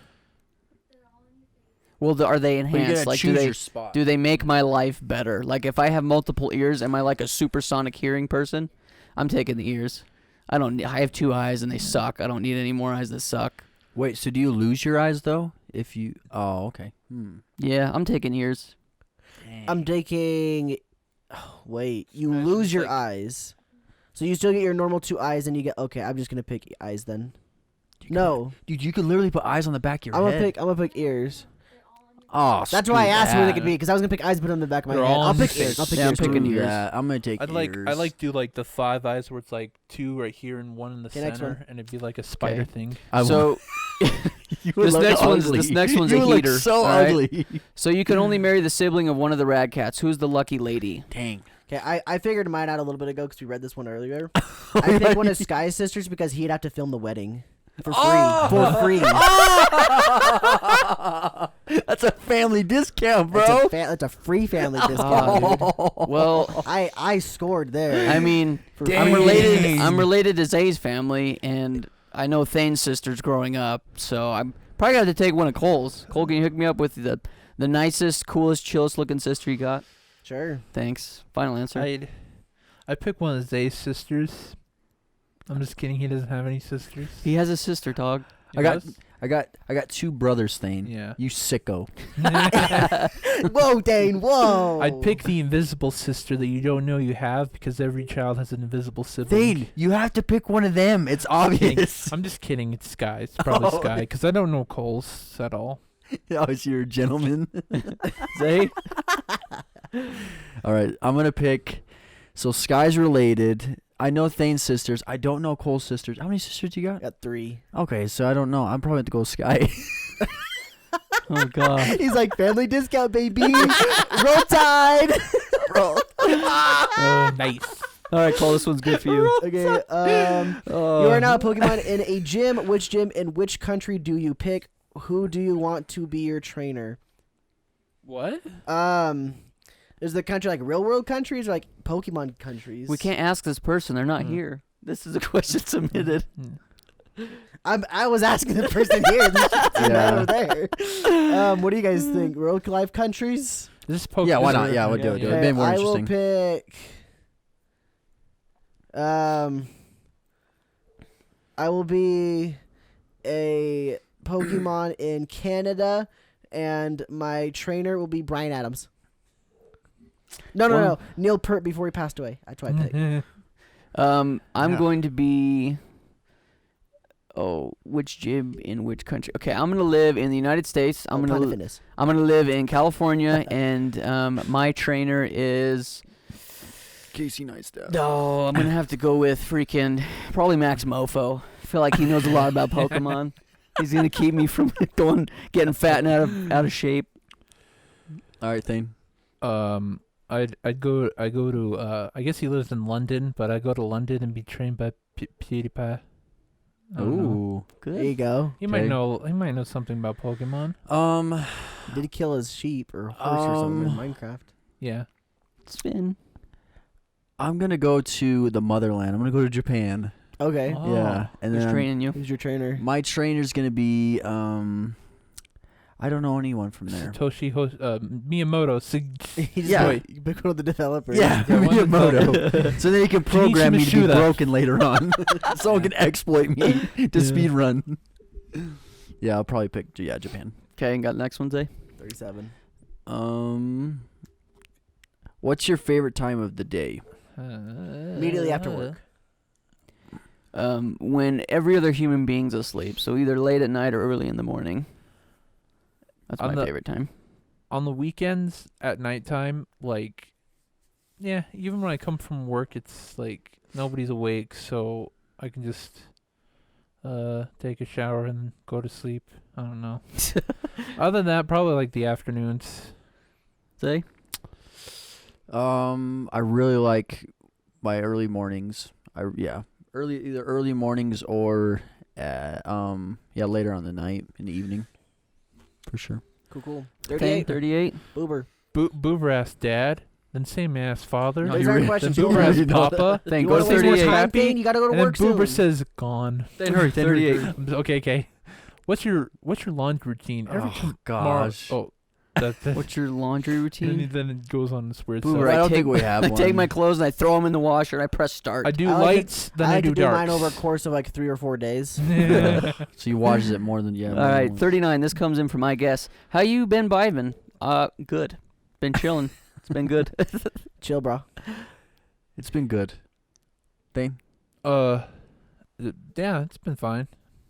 Well, are they But you enhanced? gotta Like, choose do they your spot. do they make my life better? Like, if I have multiple ears, am I like a supersonic hearing person? I'm taking the ears. I have 2 eyes and they suck. I don't need any more eyes that suck. Wait, so do you lose your eyes though? If you Oh, okay. Yeah, I'm taking ears. I'm taking. Oh, wait. You Imagine lose it's your like- eyes. So you still get your normal 2 eyes, and you get. Okay, I'm just gonna pick eyes then. No, Dude, you could literally put eyes on the back of your I'm head. gonna pick ears. Oh, That's why I asked who they that. could be, because I was gonna pick eyes, but in the back of my They're head. all I'll in pick the ears. I'll pick Yeah, I'm ears. picking too. ears. Yeah, I'm gonna take I ears. like do like the 5 eyes where it's like 2 right here and 1 in the Okay, next center, one. and it'd be like a spider Okay. thing. So this next one's you a look heater. so all right? ugly. So you can only marry the sibling of one of the RadKatz. Who's the lucky lady? Dang. Okay, I figured mine out a little bit ago because we read this one earlier. I picked one of Sky's sisters because he'd have to film the wedding for free. For free. That's a family discount, bro. That's a free family discount, dude. Well, I scored there. I mean, For I'm free. related. I'm related to Zay's family, and I know Thane's sisters growing up, so I'm probably got to take one of Cole's. Cole, can you hook me up with the nicest, coolest, chillest looking sister you got? Sure. Thanks. Final answer. I'd pick one of Zay's sisters. I'm just kidding. He doesn't have any sisters. He has a sister, dog. He I got- does? I got 2 brothers, Thane. Yeah. You sicko. Whoa, Dane, whoa. I'd pick the invisible sister that you don't know you have because every child has an invisible sibling. Thane, you have to pick one of them. It's I'm kidding. obvious. I'm just kidding. It's Sky. It's probably Oh. Sky because I don't know Cole's at all. Oh, so you're a gentleman. Zay. All right, I'm gonna pick. So Sky's related. I know Thane's sisters. I don't know Cole's sisters. How many sisters you got? got 3. Okay, so I don't know. I'm probably going to go Sky. Oh God. He's like, family discount, baby. Roll Tide. Roll. Oh, nice. All right, Cole. This one's good for you. Okay. You are now a Pokemon in a gym. Which gym in which country do you pick? Who do you want to be your trainer? What? Is the country like real world countries or like Pokemon countries? We can't ask this person. They're not here. This is a question submitted. I was asking the person here. This shit's Yeah. over there. What do you guys think? Real life countries? This is Pokemon. Yeah, why not? Yeah, we'll do it. Okay, It'd be more I interesting. will pick. I will be a Pokemon in Canada, and my trainer will be Brian Adams. No. Neil Peart before he passed away. That's why I picked. I'm Yeah. going to be. Oh, which gym in which country? Okay, I'm gonna live in the United States. I'm Planet gonna Fitness. I'm gonna live in California, and my trainer is. Casey Neistat. No, I'm gonna have to go with freaking probably Max Mofo. I feel like he knows a lot about Pokemon. He's gonna keep me from getting fat and out of shape. All right, Thane. I'd go to I guess he lives in London, but I go to London and be trained by PewDiePie. I don't know. Ooh. There you Good. go. He might Okay. know. He might know something about Pokemon. Did he kill his sheep or horse or something in Minecraft? Yeah. Spin. I'm gonna go to the motherland. I'm gonna go to Japan. Okay. Oh. Yeah, and Who's then training you? Who's your trainer? my trainer's gonna be I don't know anyone from there. Satoshi Miyamoto. He's Yeah. like, pick one of the developers. Yeah, Yeah, one of Miyamoto. So then he can program me to be Shimishura. broken later on. Someone can exploit me to speed run. Yeah, I'll probably pick Japan. Okay, and got the next one, Zay? 37. What's your favorite time of the day? Immediately after work. When every other human being's asleep, so either late at night or early in the morning. That's On my the- favorite time. On the weekends at nighttime, like, yeah, even when I come from work, it's like nobody's awake, so I can just take a shower and go to sleep. I don't know. Other than that, probably like the afternoons. Zay? I really like my early mornings. Either early mornings or later on the night in the evening. For sure. Cool. 38. 38. Boober. Boober asked dad, then same ass father, No, These you aren't re- questions. then You Boober wanna- asked papa, Thank you go wanna to waste more 38. time, Thane? You gotta go to and then work Boober soon. says gone. Then hurry, 38. Okay. What's your laundry routine? Oh, gosh. That's What's your laundry routine? then it goes on this weird Boober, stuff. I don't take- think we have I one. take my clothes and I throw them in the washer and I press start. I do I like lights, then I like do to do darks. mine over a course of like 3 or 4 days. So you watch it more than All right, 39. This comes in from my guess. How you been vibing? Good. Been chilling. It's been good. Chill, bro. It's been good. Thane? Yeah, it's been fine.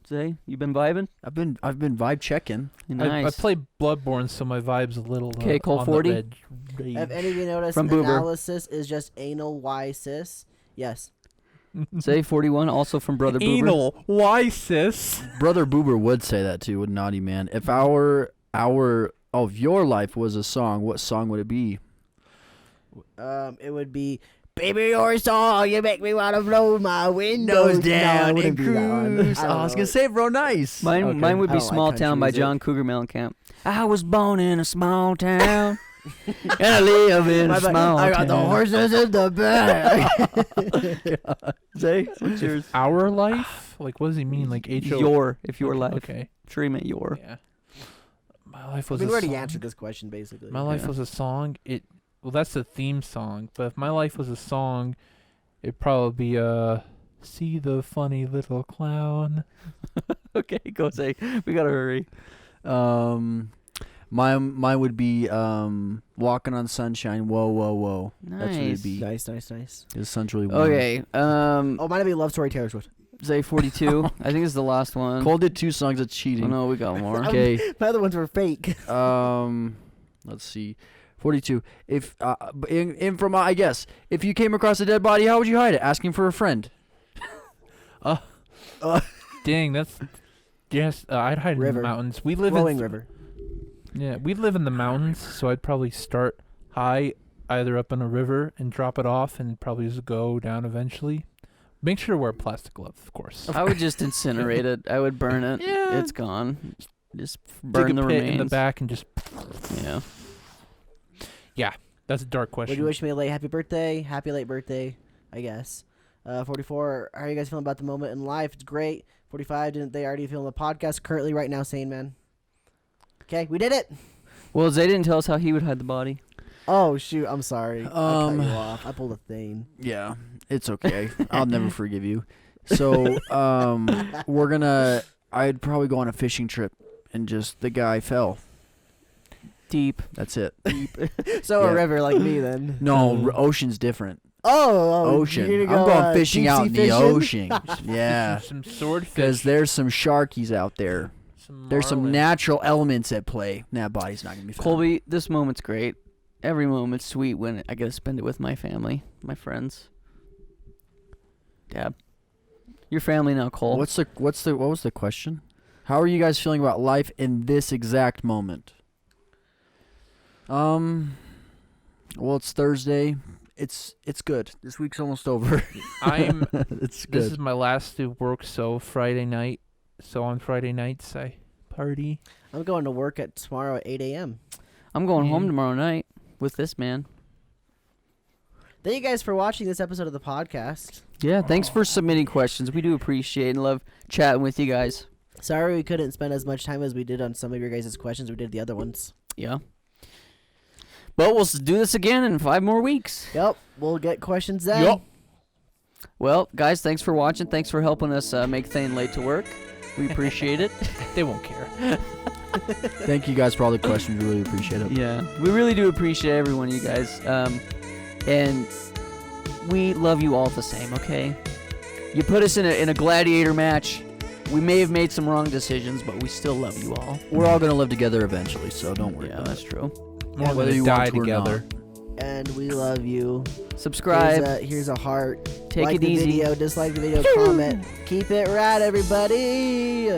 Zay, you been vibing? I've been vibe checking. Nice. I play Bloodborne, so my vibe's a little. Okay, Cole, on 40? the red rage. Have any of you noticed From Boober. analysis is just anal y cis? Yes. Zay, 41, also from Brother Boober. Anal. Why, sis? Brother Boober would say that too, would Naughty Man. If your life was a song, what song would it be? It would be Baby Your Song, you make me wanna blow my windows down. No, it wouldn't be that one. cruise. I don't I was know. gonna say, bro, nice. Mine would I be don't like Small country Town by music. John Cougar Mellencamp. I was born in a small town, and I live in a small I town. got the horses in the back. Zay, what's yours? Our life? Like, what does he mean? Like H-O? If your life. Okay. Sure you meant your. Yeah. My life I was mean, a we already song. answered this question, basically. My life Yeah. was a song. Well, that's the theme song. But if my life was a song, it'd probably be See the Funny Little Clown. Okay, go Zay. We gotta hurry. Mine would be Walking on Sunshine. Whoa, whoa, whoa. That's what it'd be. Nice. The sun's really warm. Okay, Oh, mine would be Love Story Taylor Swift. Zay, 42. I think it's the last one. Cole did 2 songs. That's Oh, cheating. no, we got more. Okay. My other ones were fake. Let's see. 42. If I guess if you came across a dead body, how would you hide it? Asking for a friend. Dang, that's... Yes, I'd hide in River. the mountains. We live Flowing in... River. Yeah, we live in the mountains, so I'd probably start high, either up in a river and drop it off, and probably just go down eventually. Make sure to wear plastic gloves, of course. I would just incinerate it. I would burn it. Yeah. It's gone. Just Dig burn a the pit remains. in the back and just... Yeah. That's a dark Would question. you wish me a late happy birthday? Happy late birthday, I guess. 44. How are you guys feeling about the moment in life? It's great. 45. Didn't they already feel the podcast? Currently, right now, sane man. Okay, we did it. Well, Zay didn't tell us how he would hide the body. Oh shoot, I'm sorry. I cut you off. I pulled a thing. Yeah, it's okay. I'll never forgive you. So, I'd probably go on a fishing trip, and just the guy fell. Deep. That's it. So Yeah. a river like me then. No, ocean's different. Oh, Ocean. you're I'm gonna go, going fishing deep out sea in the fishing? ocean. Yeah, Some swordfish. because there's some sharkies out there. There's some marlin. natural elements at play. That body's not gonna be found. Colby, this moment's great. Every moment's sweet when I get to spend it with my family, my friends. Dad. Your family now, Cole. What was the question? How are you guys feeling about life in this exact moment? Well, it's Thursday. It's good. This week's almost over. It's good. This is my last day of work, so Friday night. So on Friday nights, I party. I'm going to work tomorrow at 8 a.m. I'm going home tomorrow night with this man. Thank you guys for watching this episode of the podcast. Yeah, thanks for submitting questions. We do appreciate and love chatting with you guys. Sorry we couldn't spend as much time as we did on some of your guys' questions. We did the other ones. Yeah. But we'll do this again in 5 more weeks. Yep, we'll get questions then. Yup. Well, guys, thanks for watching. Thanks for helping us make Thane late to work. We appreciate it. They won't care. Thank you guys for all the questions. We really appreciate it. Yeah, we really do appreciate every one of you guys. And we love you all the same, okay? You put us in a gladiator match. We may have made some wrong decisions, but we still love you all. We're all gonna live together eventually, so don't worry Yeah, about that's it. true. More Whether than you die want to or together. And we love you. Subscribe. Here's a heart. Take like it the easy. video, dislike the video, comment. Keep it rad, everybody.